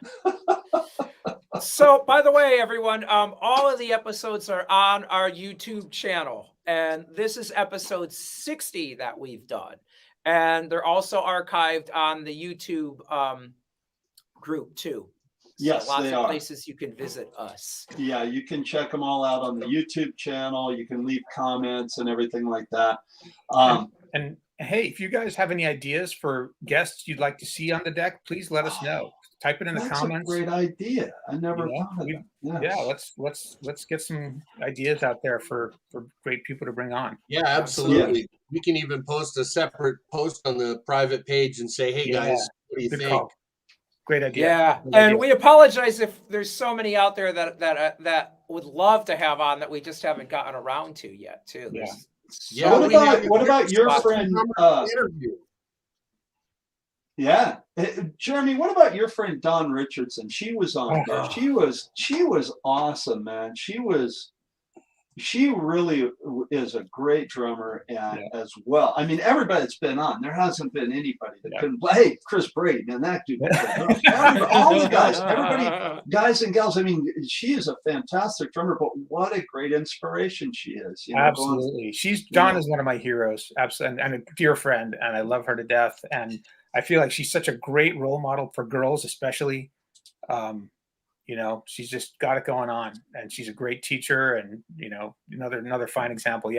So, by the way, everyone, all of the episodes are on our YouTube channel. And this is episode 60 that we've done. And they're also archived on the YouTube group, too. Yes, so lots they of are. places you can visit us. Yeah, you can check them all out on the YouTube channel. You can leave comments and everything like that. And hey, if you guys have any ideas for guests you'd like to see on the deck, please let us know. Type it in the comments. That's a great idea. I never thought of that. Yeah, let's get some ideas out there for great people to bring on. Yeah, absolutely. We can even post a separate post on the private page and say, hey guys, what do you think? Call. Great idea. Yeah, and we apologize if there's so many out there that would love to have on that we just haven't gotten around to yet, too. Yeah. What about your friend? Yeah, Jeremy. What about your friend Dawn Richardson? She was on there. She was awesome, man. She really is a great drummer, and as well. I mean, everybody that's been on, there hasn't been anybody that couldn't play. Hey, Chris Brady, and that dude. All the guys, everybody, guys and gals. I mean, she is a fantastic drummer, but what a great inspiration she is. Absolutely, Dawn is one of my heroes, absolutely, and a dear friend, and I love her to death. And I feel like she's such a great role model for girls, especially. She's just got it going on, and she's a great teacher, and another fine example.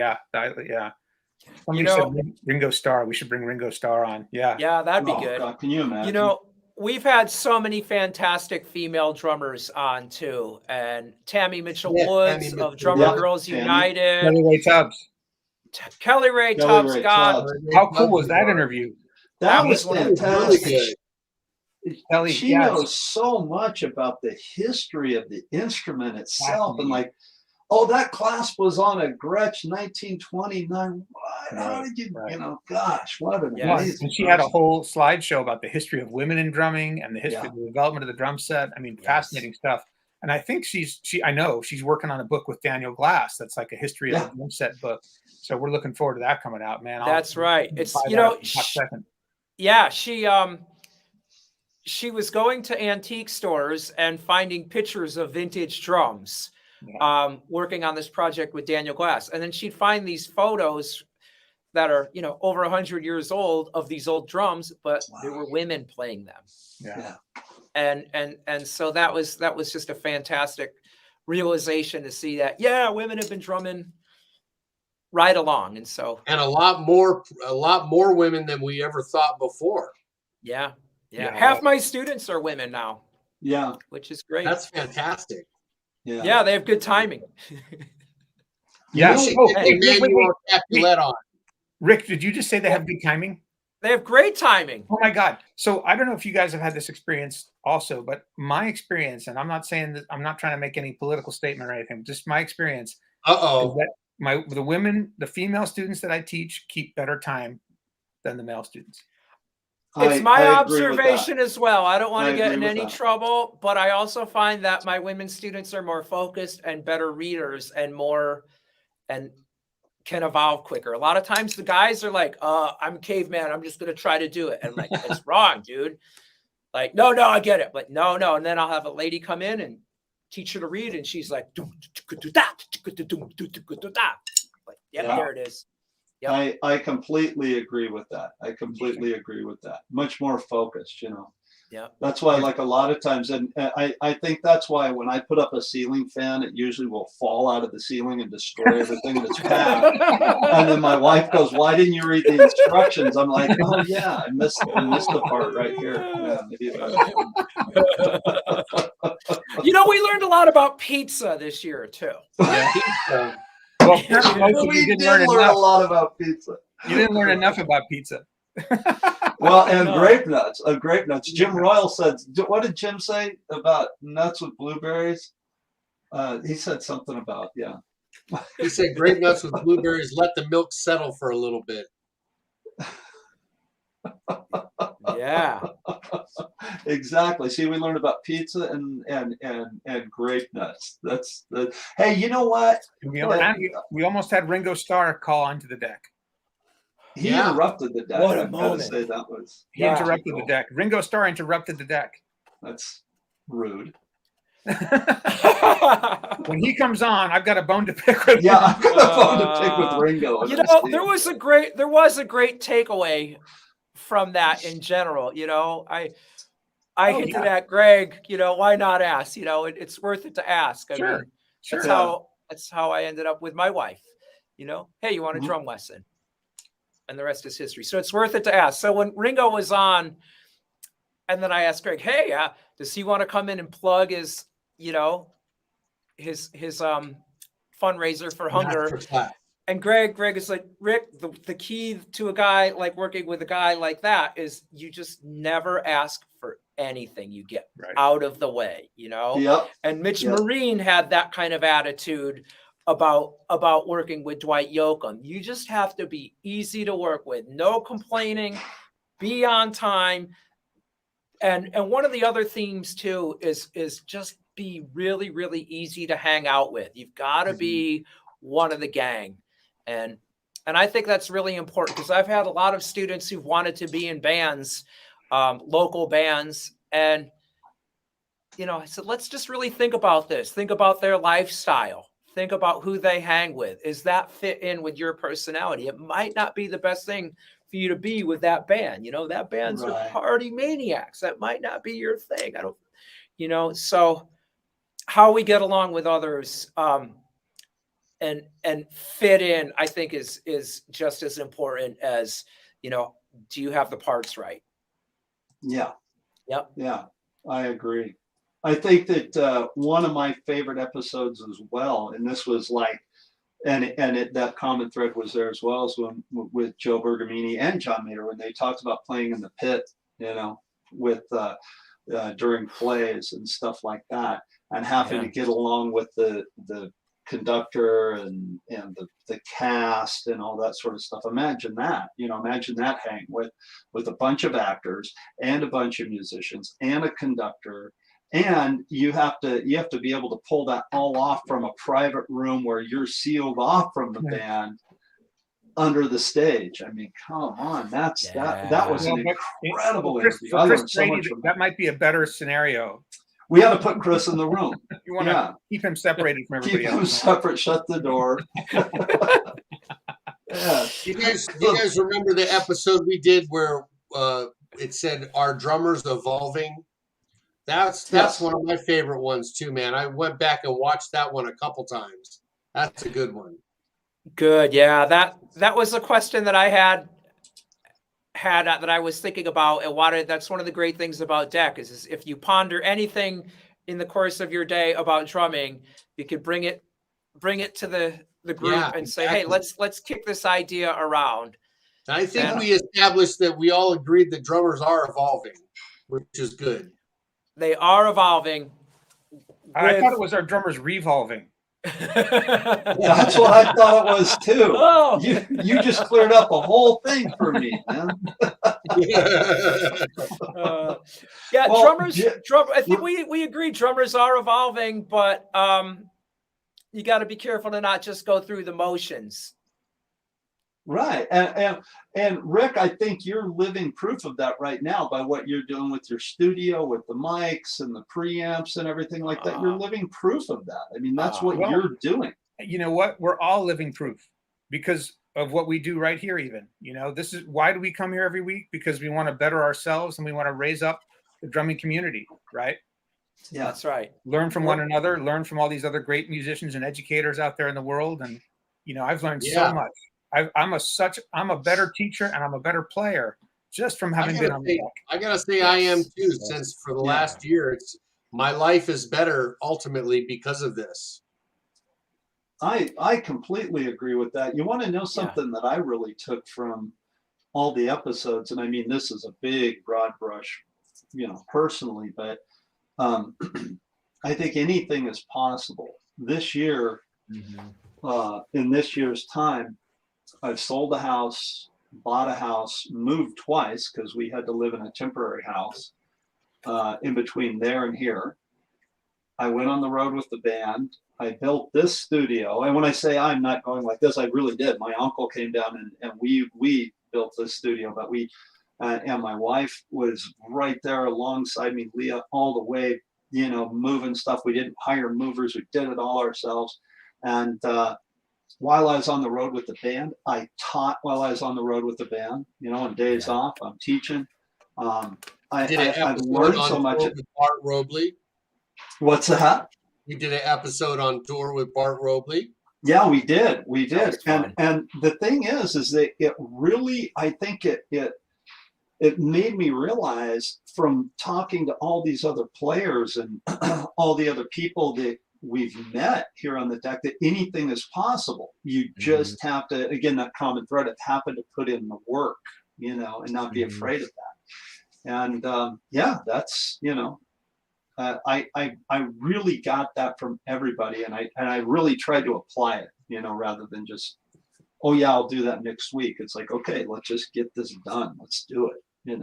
Somebody said Ringo Starr. We should bring Ringo Starr on. Yeah, that'd be good. God, can you imagine? We've had so many fantastic female drummers on too, and Tammy Mitchell Woods of Drummer Girls United. Kelly Ray Tubbs. God, how cool was that interview? That was fantastic. Really good. She knows so much about the history of the instrument itself, and that clasp was on a Gretsch 1929. How did you, gosh, what an amazing. And she had a whole slideshow about the history of women in drumming and the history of the development of the drum set. I mean, fascinating stuff. And I think I know she's working on a book with Daniel Glass. That's like a history of the drum set book. So we're looking forward to that coming out, man. That's right. It's, she was going to antique stores and finding pictures of vintage drums, working on this project with Daniel Glass. And then she'd find these photos that are, over 100 years old of these old drums, but there were women playing them. Yeah. And so that was just a fantastic realization to see that, women have been drumming right along. And a lot more women than we ever thought before. Yeah. Half my students are women now. Yeah. Which is great. That's fantastic. Yeah, they have good timing. Yeah. You should Oh, get hey, Emmanuel Capulet on. Rick, did you just say they have good timing? They have great timing. Oh my God. So I don't know if you guys have had this experience also, but my experience, and I'm not saying that, I'm not trying to make any political statement or anything, just my experience is that the female students that I teach keep better time than the male students. It's my I agree with that. observation as well. I don't want I to get agree in with any that. trouble, but I also find that my women students are more focused and better readers and can evolve quicker. A lot of times the guys are like, I'm a caveman. I'm just going to try to do it. And like, it's wrong, dude. Like, no, I get it. But no. And then I'll have a lady come in and teach her to read. And she's like, like, yep, Yeah. there it is. Yep. I completely agree with that. I completely agree with that. Much more focused, you know. Yeah. That's why, like a lot of times, and I think that's why when I put up a ceiling fan, it usually will fall out of the ceiling and destroy everything in its path. And then my wife goes, "Why didn't you read the instructions?" I'm like, "Oh yeah, I missed the part right here." Yeah, maybe You know, we learned a lot about pizza this year too. Pizza. Well, we did learn a lot about pizza. You didn't learn enough about pizza. Well, and grape nuts. Grape nuts. Jim Royal said, what did Jim say about nuts with blueberries? He said something about, yeah. He said grape nuts with blueberries, let the milk settle for a little bit. Yeah. Exactly. See, we learned about pizza and grape nuts. That's the. Hey, you know what? We almost had Ringo Starr call onto the deck. He interrupted the deck. What a I've got to moment. say that was. He interrupted the deck. Ringo Starr interrupted the deck. That's rude. When he comes on, I've got a bone to pick with. Yeah, I've got a bone to pick with Ringo. You know, there was a great takeaway from that in general. You know, I hinted at Greg. You know, why not ask? You know, it's worth it to ask. I mean, that's how I ended up with my wife. You know, hey, you want a drum lesson? And the rest is history. So it's worth it to ask. So when Ringo was on, and then I asked Greg, hey, does he want to come in and plug his, you know, his fundraiser for hunger? And Greg is like, Rick, the key to a guy like working with a guy like that is you just never ask for anything. You get out of the way, you know? Yep. And Mitch Marine had that kind of attitude about working with Dwight Yoakam. You just have to be easy to work with, no complaining, be on time. And one of the other themes too is just be really, really easy to hang out with. You've got to be one of the gang. And I think that's really important because I've had a lot of students who've wanted to be in bands, local bands. And, you know, I said, let's just really think about this. Think about their lifestyle. Think about who they hang with. Is that fit in with your personality? It might not be the best thing for you to be with that band. You know, that band's are party maniacs. That might not be your thing. I don't, you know, so how we get along with others and fit in, I think is just as important as, you know, do you have the parts right? Yeah. Yep. Yeah, I agree. I think that one of my favorite episodes as well, and this was like, that common thread was there as well, as when with Joe Bergamini and John Mayer when they talked about playing in the pit, you know, with during plays and stuff like that, and having to get along with the conductor and the cast and all that sort of stuff. Imagine that, you know, hang with a bunch of actors and a bunch of musicians and a conductor. And you have to be able to pull that all off from a private room where you're sealed off from the band under the stage. I mean, come on, that was an incredible interview. I learned so much from that. Might be a better scenario. We had to put Chris in the room. You want to keep him separated from everybody else. Keep him separate. Shut the door. Yeah. You guys remember the episode we did where it said our drummers evolving? That's one of my favorite ones too, man. I went back and watched that one a couple times. That's a good one. Good. Yeah. That was a question that I had that I was thinking about and that's one of the great things about DEC is if you ponder anything in the course of your day about drumming, you could bring it to the group and say, hey, let's kick this idea around. And I think we established that we all agreed that drummers are evolving, which is good. They are evolving. I thought it was our drummers revolving. That's what I thought it was too. Oh. You just cleared up a whole thing for me, man. Drummers. I think we agree. Drummers are evolving, but you got to be careful to not just go through the motions. Right, and Rick, I think you're living proof of that right now by what you're doing with your studio, with the mics and the preamps and everything like that. You're living proof of that. I mean, that's what you're doing. You know what? We're all living proof because of what we do right here. Even, this is why do we come here every week? Because we want to better ourselves and we want to raise up the drumming community, right? Yeah, that's right. Learn from one another, learn from all these other great musicians and educators out there in the world. And, I've learned so much. I'm a better teacher and I'm a better player just from having been on the deck. I gotta say, I am too. Since for the last year, my life is better ultimately because of this. I completely agree with that. You want to know something that I really took from all the episodes, and I mean this is a big broad brush, personally, but I think anything is possible. This year, in this year's time, I've sold a house, bought a house, moved twice because we had to live in a temporary house in between there and here. I went on the road with the band. I built this studio. And when I say I'm not going like this, I really did. My uncle came down and we built this studio, but and my wife was right there alongside me, Leah, all the way, moving stuff. We didn't hire movers. We did it all ourselves. And while I was on the road with the band, I taught while I was on the road with the band, on days off, I'm teaching. I learned so much. With Bart Robley. What's that? We did an episode on tour with Bart Robley. Yeah, we did. And the thing is that it really, I think it made me realize from talking to all these other players and all the other people that we've met here on the deck that anything is possible. You just have to, again, that common thread of having to put in the work, and not be afraid of that. And that's, I really got that from everybody, and I really tried to apply it, rather than just, oh yeah, I'll do that next week. It's like, okay, let's just get this done. Let's do it,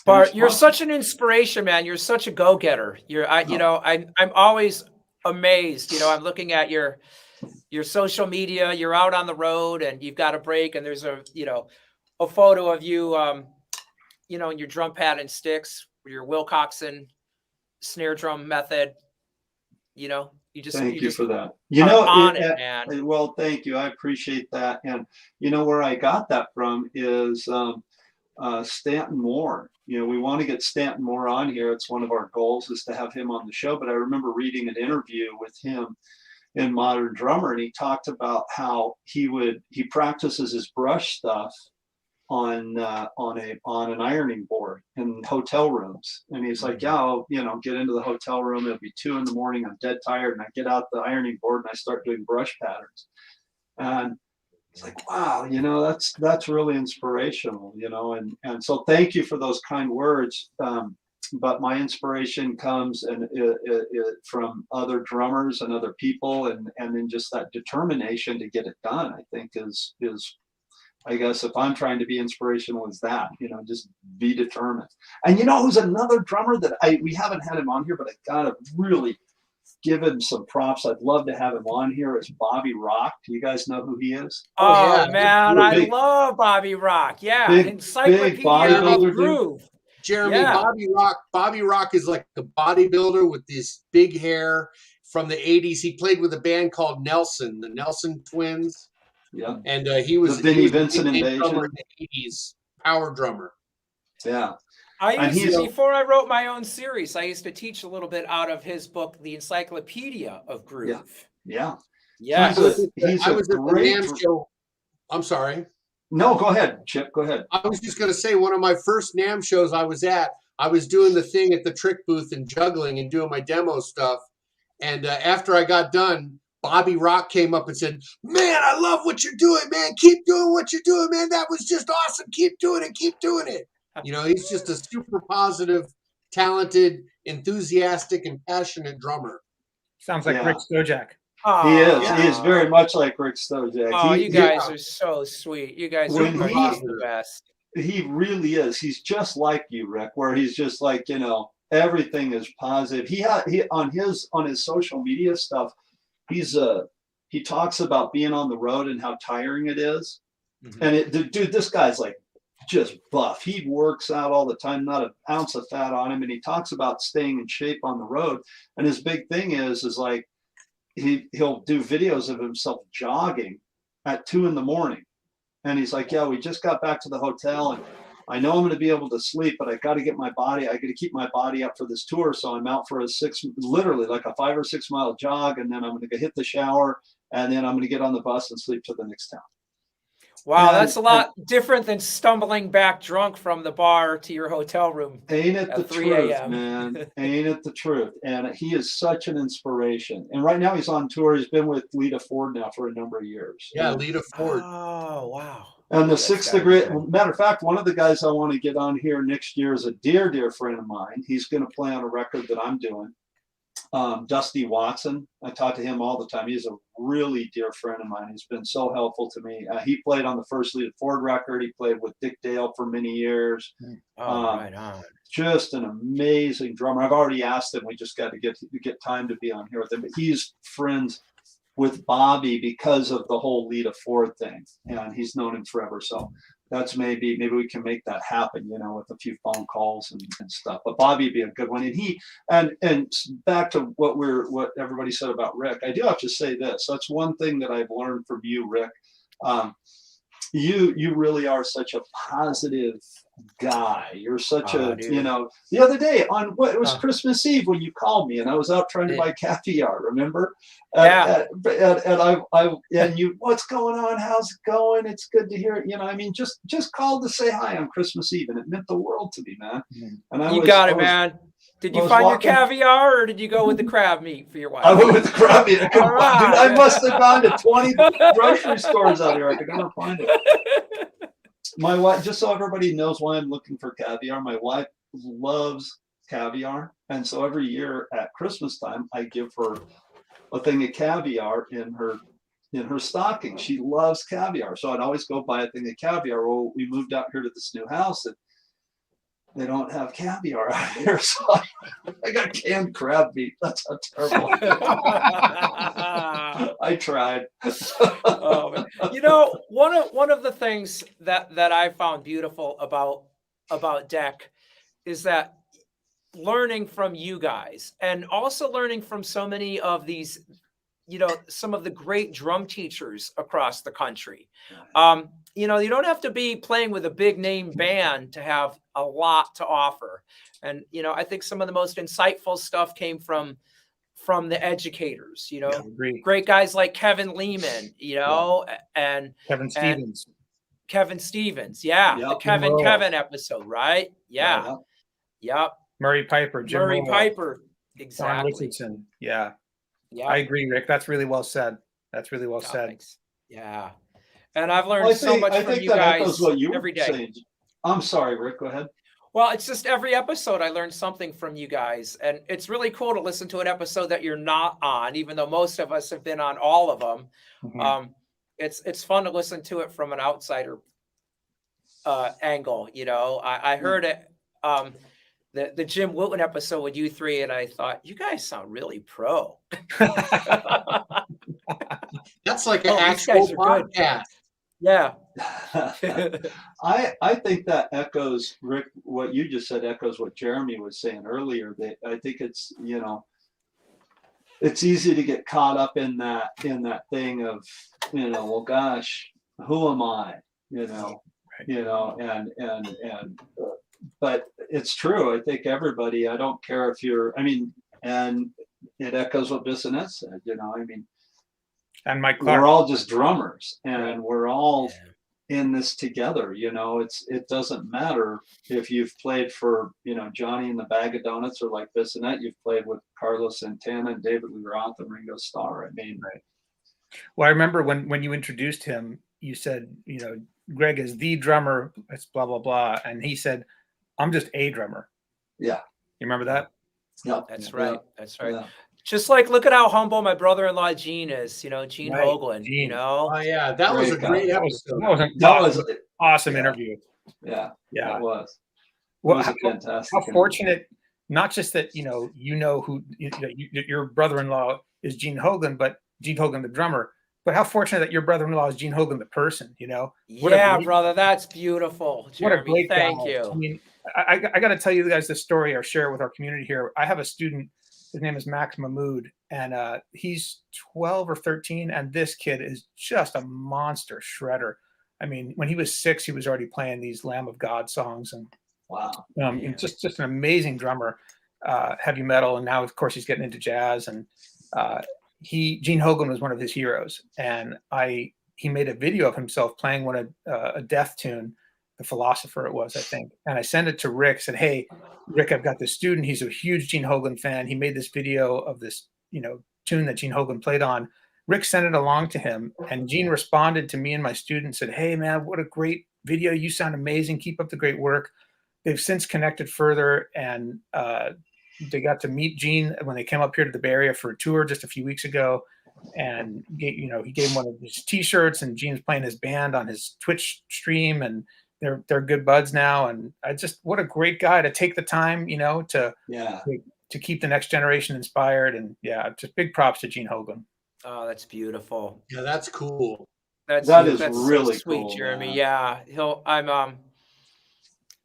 Bart, you're such an inspiration, man. You're such a go-getter. I'm always amazed. I'm looking at your social media. You're out on the road and you've got a break, and there's a photo of you, in your drum pad and sticks with your Wilcoxon snare drum method. You just thank you for that. Man. Well, thank you. I appreciate that. And where I got that from is Stanton Moore. We want to get Stanton Moore on here. It's one of our goals is to have him on the show. But I remember reading an interview with him in Modern Drummer, and he talked about how he practices his brush stuff on an ironing board in hotel rooms. And he's like, I'll get into the hotel room. It'll be 2 a.m. I'm dead tired, and I get out the ironing board and I start doing brush patterns. And it's like, wow, that's really inspirational, and so thank you for those kind words. But my inspiration comes from other drummers and other people, and then just that determination to get it done, I think is I guess if I'm trying to be inspirational is that, just be determined. And who's another drummer that we haven't had him on here, but I gotta really give him some props. I'd love to have him on here. Is Bobby Rock. Do you guys know who he is? Oh, yeah. Man, I love Bobby Rock. Yeah, Encyclopedia of Groove. Jeremy, Bobby Rock is like a bodybuilder with this big hair from the 80s. He played with a band called Nelson, the Nelson Twins. Yeah. And he was the Vinnie Vincent Invasion in the 80s, power drummer. Yeah. Before I wrote my own series, I used to teach a little bit out of his book, The Encyclopedia of Groove. Yeah. Yeah. I was at the NAMM show. I'm sorry. No, go ahead, Chip. Go ahead. I was just going to say, one of my first NAMM shows I was at, I was doing the thing at the trick booth and juggling and doing my demo stuff. And after I got done, Bobby Rock came up and said, "Man, I love what you're doing, man. Keep doing what you're doing, man. That was just awesome. Keep doing it. Keep doing it." You know, he's just a super positive, talented, enthusiastic, and passionate drummer. Sounds like Rick Stojak. He is. He is very much like Rick Stojak. Oh, you guys are so sweet. You guys are the best. He really is. He's just like you, Rick, where he's just like, you know, everything is positive. He on his social media stuff, he talks about being on the road and how tiring it is. Mm-hmm. And dude, this guy's like just buff. He works out all the time, not an ounce of fat on him. And he talks about staying in shape on the road. And his big thing is like, he'll do videos of himself jogging at 2 a.m. And he's like, yeah, we just got back to the hotel and I know I'm going to be able to sleep, but I got to keep my body up for this tour. So I'm out for literally like a 5 or 6 mile jog. And then I'm going to hit the shower and then I'm going to get on the bus and sleep to the next town. Wow, that's a lot different than stumbling back drunk from the bar to your hotel room. Ain't it the truth, man? Ain't it the truth? And he is such an inspiration. And right now he's on tour. He's been with Lita Ford now for a number of years. Yeah, Lita Ford. Oh, wow. And the 6th Degree, matter of fact, one of the guys I want to get on here next year is a dear friend of mine. He's going to play on a record that I'm doing. Dusty Watson. I talk to him all the time. He's a really dear friend of mine. He's been so helpful to me. He played on the first Lita Ford record. He played with Dick Dale for many years. Right on. Just an amazing drummer. I've already asked him. We just got to get time to be on here with him. But he's friends with Bobby because of the whole Lita Ford thing, and he's known him forever. So that's maybe we can make that happen, you know, with a few phone calls and stuff. But Bobby would be a good one. And and back to what everybody said about Rick, I do have to say this. That's one thing that I've learned from you, Rick. You really are such a positive guy. You're such you know, the other day it was Christmas Eve when you called me and I was out trying to buy caviar, remember? And you, what's going on? How's it going? It's good to hear it. You know, I mean, just called to say hi on Christmas Eve and it meant the world to me, man. And you got it, man. Did you find your caviar or did you go with the crab meat for your wife? I went with the crab meat. Dude, I must have gone to 20 grocery stores out here. I could never find it. My wife, just so everybody knows why I'm looking for caviar, my wife loves caviar. And so every year at Christmas time, I give her a thing of caviar in her stocking. She loves caviar. So I'd always go buy a thing of caviar. Well, we moved out here to this new house and they don't have caviar out here. So I got canned crab meat. That's how terrible. I tried. You know, one of the things that I found beautiful about D.E.C is that learning from you guys and also learning from so many of these, you know, some of the great drum teachers across the country. You know, you don't have to be playing with a big name band to have a lot to offer. And, you know, I think some of the most insightful stuff came from the educators, you know, great guys like Kevin Lehman, you know, and Kevin Stevens. Kevin Stevens. Yeah. The Kevin episode, right? Yeah. Yep. Murray Piper. Murray Piper. Exactly. Don Richardson. Yeah. I agree, Rick. That's really well said. That's really well said. Thanks. Yeah. And I've learned so much from you guys every day. Saying. I'm sorry, Rick, go ahead. Well, it's just every episode I learned something from you guys. And it's really cool to listen to an episode that you're not on, even though most of us have been on all of them. Mm-hmm. It's fun to listen to it from an outsider angle. You know, I heard it, the Jim Wilton episode with you three, and I thought, you guys sound really pro. That's like an actual podcast. Yeah. I think that echoes, Rick, what you just said echoes what Jeremy was saying earlier. That I think it's, you know, it's easy to get caught up in that thing of, you know, well, gosh, who am I? You know, but it's true. I think everybody, I don't care if you're, I mean, and it echoes what Bissonette said, you know, I mean, and Mike Clark. We're all just drummers and we're all in this together. You know, it doesn't matter if you've played for, you know, Johnny and the Bag of Donuts, or like Bissonette, you've played with Carlos Santana and David Lee Roth and Ringo Starr. I mean, Right. Well, I remember when you introduced him, you said, you know, Greg is the drummer, it's blah, blah, blah. And he said, I'm just a drummer. yeah. You remember that? Yeah. That's right. Yeah. That's right. Yeah. Just like, look at how humble my brother-in-law Gene is. You know, Gene Right. Hoglan. Gene. You know, Oh yeah, that was a Great great That was, episode. that was an That was, awesome yeah. interview. yeah, Yeah. it was. It Well, was a how fantastic. interview. fortunate, not just that, you know who your brother-in-law is Gene Hoglan, but Gene Hoglan, the drummer, but how fortunate that your brother-in-law is Gene Hoglan, the person, you know? What a yeah, great- brother, that's beautiful. What a Jeremy, great thank guy. you. I mean, I got to tell you guys this story or share it with our community here. I have a student, his name is Max Mahmood, and he's 12 or 13, and this kid is just a monster shredder. I mean, when he was 6, he was already playing these Lamb of God songs, and Wow. and just an amazing drummer, heavy metal, and now of course he's getting into jazz. And Gene Hoglan was one of his heroes, and he made a video of himself playing a death tune, The Philosopher it was, I think, and I sent it to Rick. Said, hey, Rick, I've got this student. He's a huge Gene Hoglan fan. He made this video of this, tune that Gene Hoglan played on. Rick sent it along to him, and Gene responded to me and my student, said, hey man, what a great video. You sound amazing. Keep up the great work. They've since connected further, and they got to meet Gene when they came up here to the Bay Area for a tour just a few weeks ago. And he gave him one of his T-shirts, and Gene's playing his band on his Twitch stream, and they're good buds now. And what a great guy to take the time, to keep the next generation inspired. And yeah, just big props to Gene Hoglan. Oh, that's beautiful. Yeah, that's cool. That is really so sweet, cool, Jeremy. man. Yeah,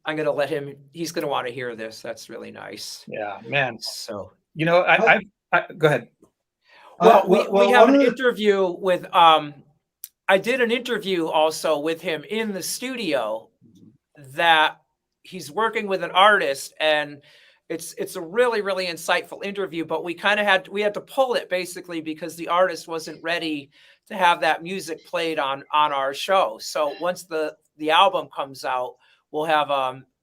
I'm gonna let him. He's gonna want to hear this. That's really nice. Yeah, man. So I go ahead. Well, we have an interview with I did an interview also with him in the studio that he's working with an artist, and it's a really, really insightful interview, but we had to pull it basically because the artist wasn't ready to have that music played on our show. So once the album comes out, we'll have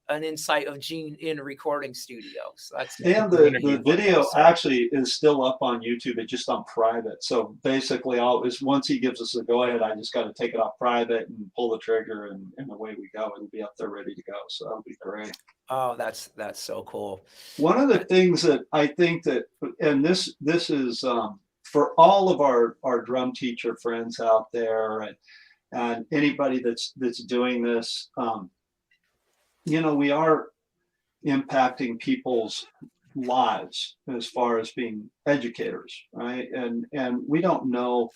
an insight of Gene in a recording studio. So that's the video actually is still up on YouTube. It's just on private. So basically, once he gives us a go ahead, I just got to take it off private and pull the trigger, and away we go. It'll be up there ready to go. So that'll be great. Oh, that's so cool. One of the things that I think that, and this is for all of our drum teacher friends out there, and anybody that's doing this. We are impacting people's lives as far as being educators, right? And we don't know,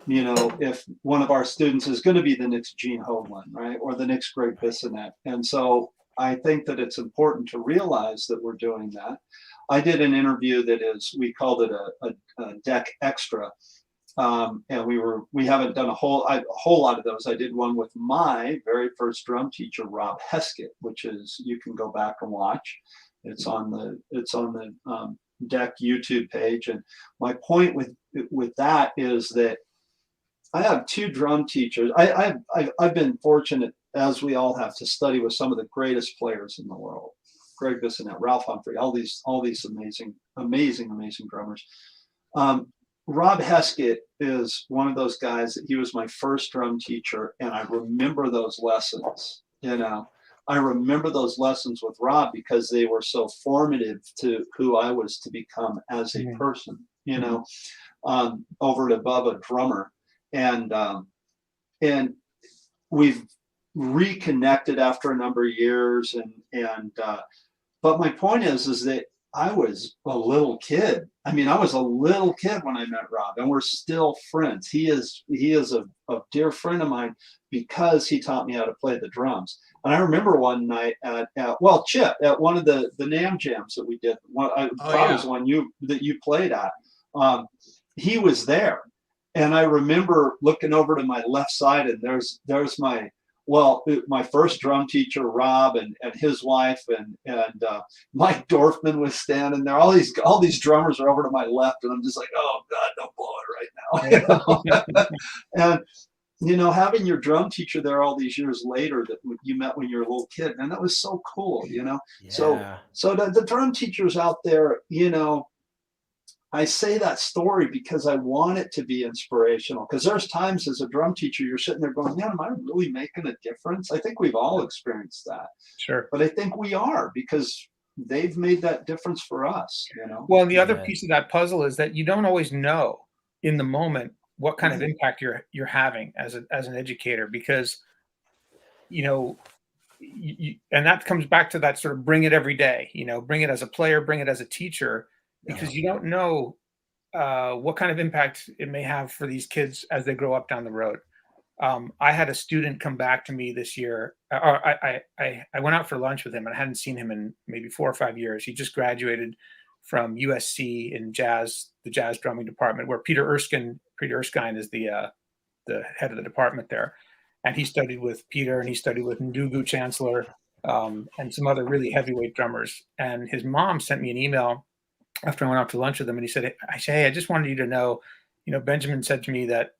if one of our students is going to be the next Gene Hoglan, right? Or the next Greg Bissonette. And so I think that it's important to realize that we're doing that. I did an interview we called it a deck extra. And we haven't done a whole lot of those. I did one with my very first drum teacher, Rob Heskett, which you can go back and watch. It's on the deck YouTube page. And my point with that is that I have 2 drum teachers. I've been fortunate, as we all have, to study with some of the greatest players in the world: Greg Bissonette, Ralph Humphrey, all these amazing drummers. Rob Heskett is one of those guys that he was my first drum teacher, and I remember those lessons. I remember those lessons with Rob because they were so formative to who I was to become as a person. Over and above a drummer, and we've reconnected after a number of years, but my point is that I was a little kid. I mean, I was a little kid when I met Rob, and we're still friends. He is a dear friend of mine because he taught me how to play the drums. And I remember one night Chip, at one of the NAMM jams that we did, was one that you played at. He was there, and I remember looking over to my left side, and there's my first drum teacher, Rob, and his wife, and Mike Dorfman was standing there. All these drummers are over to my left, and I'm just like, oh God, don't blow it right now. having your drum teacher there all these years later that you met when you were a little kid, and that was so cool, Yeah. So the drum teachers out there, I say that story because I want it to be inspirational. Because there's times as a drum teacher, you're sitting there going, man, am I really making a difference? I think we've all experienced that. Sure. But I think we are, because they've made that difference for us, Well, and the other piece of that puzzle is that you don't always know in the moment what kind of impact you're having as an educator, because and that comes back to that sort of bring it every day, bring it as a player, bring it as a teacher, because you don't know what kind of impact it may have for these kids as they grow up down the road. I had a student come back to me this year. I went out for lunch with him, and I hadn't seen him in maybe 4 or 5 years. He just graduated from USC in the jazz drumming department, where Peter Erskine is the head of the department there. And he studied with Peter, and he studied with Ndugu Chancellor, and some other really heavyweight drummers. And his mom sent me an email after I went out to lunch with him, and he said, hey, I just wanted you to know, Benjamin said to me that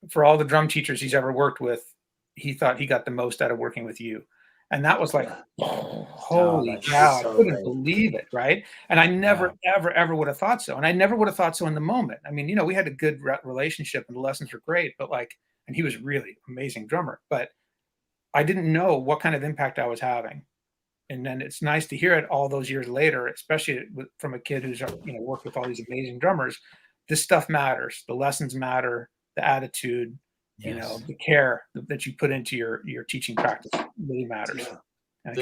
for all the drum teachers he's ever worked with, he thought he got the most out of working with you. And that was like, holy cow, I couldn't believe it, right? And I never, ever would have thought so. And I never would have thought so in the moment. I mean, we had a good relationship, and the lessons were great, but and he was really amazing drummer, but I didn't know what kind of impact I was having. And then it's nice to hear it all those years later, especially from a kid who's worked with all these amazing drummers. This stuff matters. The lessons matter. The attitude, the care that you put into your teaching practice really matters. Yeah.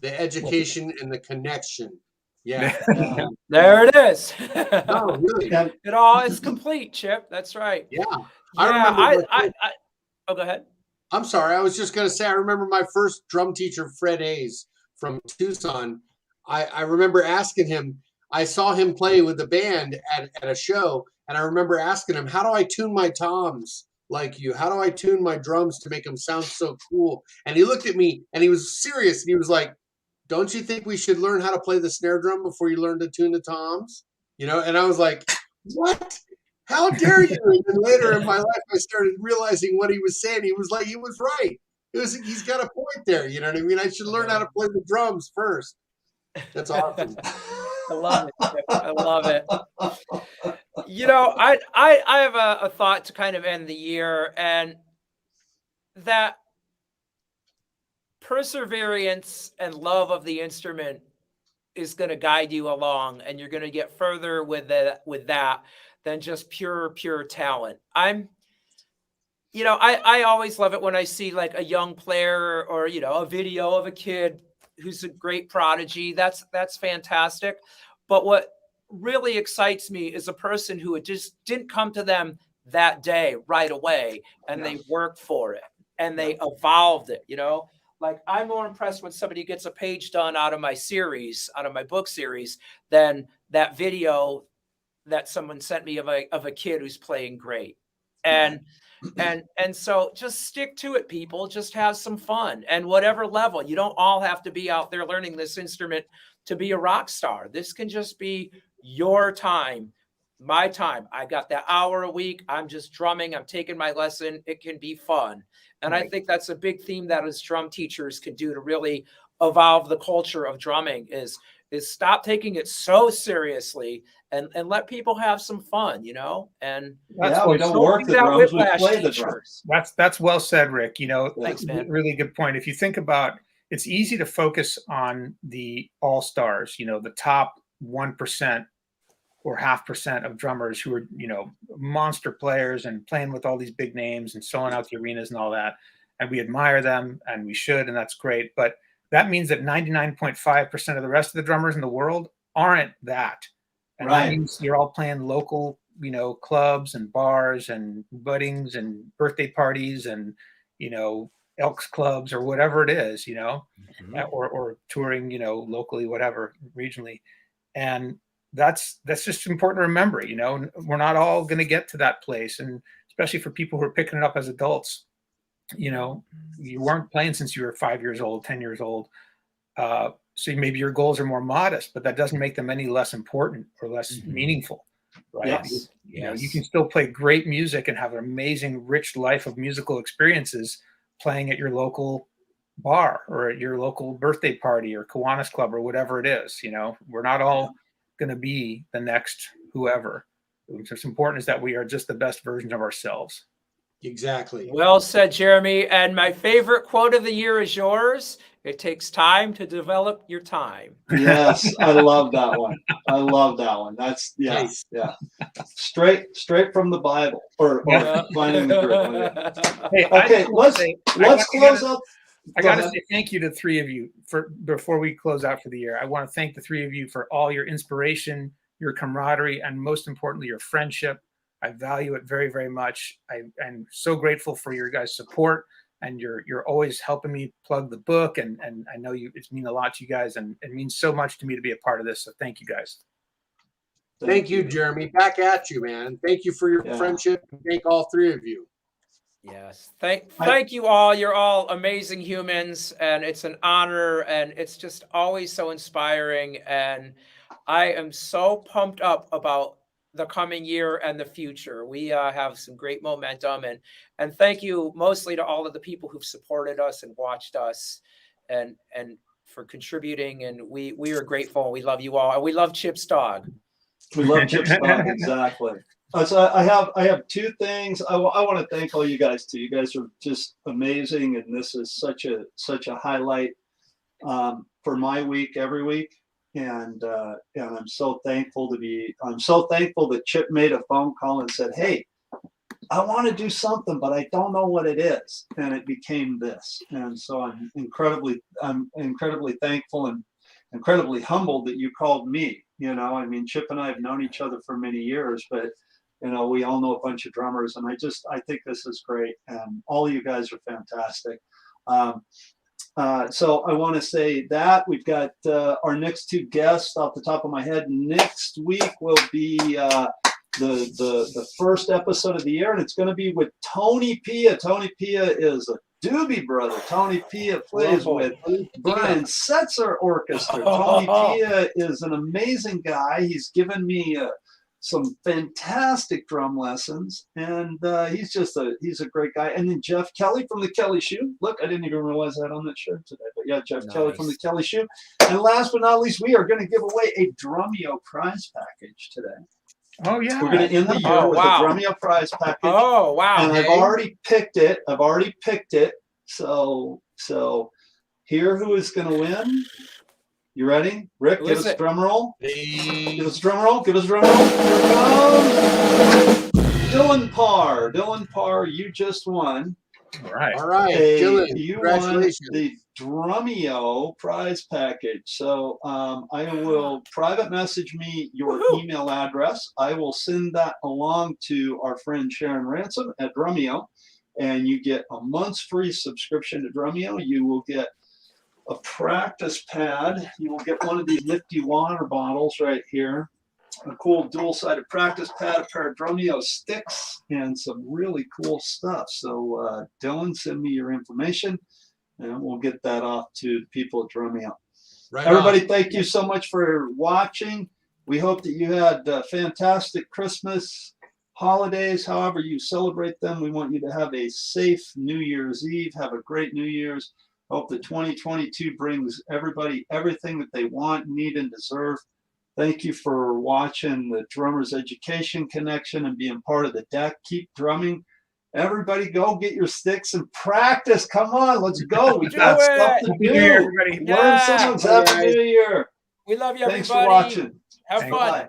The education and the connection. Yeah. There it is. No, really. It all is complete, Chip. That's right. Yeah. I go ahead. I'm sorry. I was just going to say, I remember my first drum teacher, Fred Hayes from Tucson. I remember asking him, I saw him play with the band at a show, and I remember asking him, how do I tune my toms like you? How do I tune my drums to make them sound so cool? And he looked at me, and he was serious, and he was like, don't you think we should learn how to play the snare drum before you learn to tune the toms? And I was like, what? How dare you? And then later in my life, I started realizing what he was saying. He was right. He's got a point there. You know what I mean? I should learn how to play the drums first. That's awesome. I love it. I love it. I have a thought to kind of end the year, and that perseverance and love of the instrument is going to guide you along, and you're going to get further with that than just pure talent. I always love it when I see like a young player or, a video of a kid who's a great prodigy. That's fantastic. But what really excites me is a person who it just didn't come to them that day right away, and they worked for it and they evolved it, Like, I'm more impressed when somebody gets a page done out of my book series, than that video that someone sent me of a kid who's playing great. And so just stick to it, people. Just have some fun, and whatever level. You don't all have to be out there learning this instrument to be a rock star. This can just be your time, my time. I got that hour a week. I'm just drumming. I'm taking my lesson. It can be fun. And I think that's a big theme that as drum teachers can do to really evolve the culture of drumming is stop taking it so seriously and let people have some fun, and we don't work the drums, we play the drums. That's well said, Rick. Thanks, man. Really good point. If you think about, it's easy to focus on the all-stars, the top 1% or 0.5% of drummers who are, monster players and playing with all these big names and selling out the arenas and all that. And we admire them, and we should, and that's great. But that means that 99.5% of the rest of the drummers in the world aren't that. And that means you're all playing local, clubs and bars and weddings and birthday parties and, Elks clubs or whatever it is, or touring, locally, whatever, regionally. And that's just important to remember, we're not all going to get to that place. And especially for people who are picking it up as adults, you weren't playing since you were 5 years old, 10 years old. So maybe your goals are more modest, but that doesn't make them any less important or less meaningful. Right. Yes. You know, you can still play great music and have an amazing, rich life of musical experiences playing at your local bar or at your local birthday party or Kiwanis Club or whatever it is. You know, we're not all going to be the next whoever. What's important is that we are just the best version of ourselves. Exactly. Well said, Jeremy. And my favorite quote of the year is yours. It takes time to develop your time. Yes, I love that one. I love that one. That's Nice. Straight from the Bible or finding the group. Hey, Okay, let's close up. I got to say thank you to the three of you before we close out for the year. I want to thank the three of you for all your inspiration, your camaraderie, and most importantly, your friendship. I value it very, very much. I'm so grateful for your guys' support, and you're always helping me plug the book. And I know it's mean a lot to you guys, and it means so much to me to be a part of this. So thank you guys. Thank you, Jeremy. Back at you, man. Thank you for your friendship. Thank all three of you. Yes. Thank you all. You're all amazing humans, and it's an honor, and it's just always so inspiring. And I am so pumped up about the coming year and the future. We have some great momentum, and thank you mostly to all of the people who've supported us and watched us and for contributing. And we are grateful. We love you all. And we love Chip's dog. We love Chip's dog. Exactly. So I have two things. I want to thank all you guys too. You guys are just amazing, and this is such a highlight for my week every week. And I'm so thankful that Chip made a phone call and said, "Hey, I want to do something, but I don't know what it is," and it became this. And so I'm incredibly thankful and incredibly humbled that you called me. You know, I mean, Chip and I have known each other for many years, but you know, we all know a bunch of drummers, and I think this is great, and all of you guys are fantastic. So I want to say that we've got our next two guests off the top of my head. Next week will be the first episode of the year, and it's going to be with Tony Pia. Tony Pia is a Doobie Brother. Tony Pia plays with Brian Setzer Orchestra. Tony Pia is an amazing guy. He's given me some fantastic drum lessons, and he's a great guy. And then Jeff Kelly from the Kelly Shoe. Look, I didn't even realize that on that shirt today, but yeah, Jeff Kelly from the Kelly Shoe. And last but not least, we are going to give away a Drumeo prize package today. Oh yeah, we're going to end the year with a Drumeo prize package. Oh wow! And I've already picked it. So here, who is going to win? You ready? Rick, give us a drum roll. Give us a drum roll. Here it comes. Dylan Parr, you just won. All right, Dylan, you won the Drumeo prize package. So I will private message me your email address. I will send that along to our friend Sharon Ransom at Drumeo, and you get a month's free subscription to Drumeo. You will get a practice pad. You will get one of these nifty water bottles right here, a cool dual-sided practice pad, a pair of Drumeo sticks, and some really cool stuff. So Dylan, send me your information, and we'll get that off to the people at Drumeo. Right. Everybody, thank you so much for watching. We hope that you had fantastic Christmas holidays, however you celebrate them. We want you to have a safe New Year's Eve. Have a great New Year's. Hope that 2022 brings everybody everything that they want, need, and deserve. Thank you for watching the Drummers Education Connection and being part of the deck. Keep drumming. Everybody go get your sticks and practice. Come on, let's go. We got stuff to do. Everybody. Learn songs. Happy New Year. We love you, everybody. Thanks for watching. Have fun.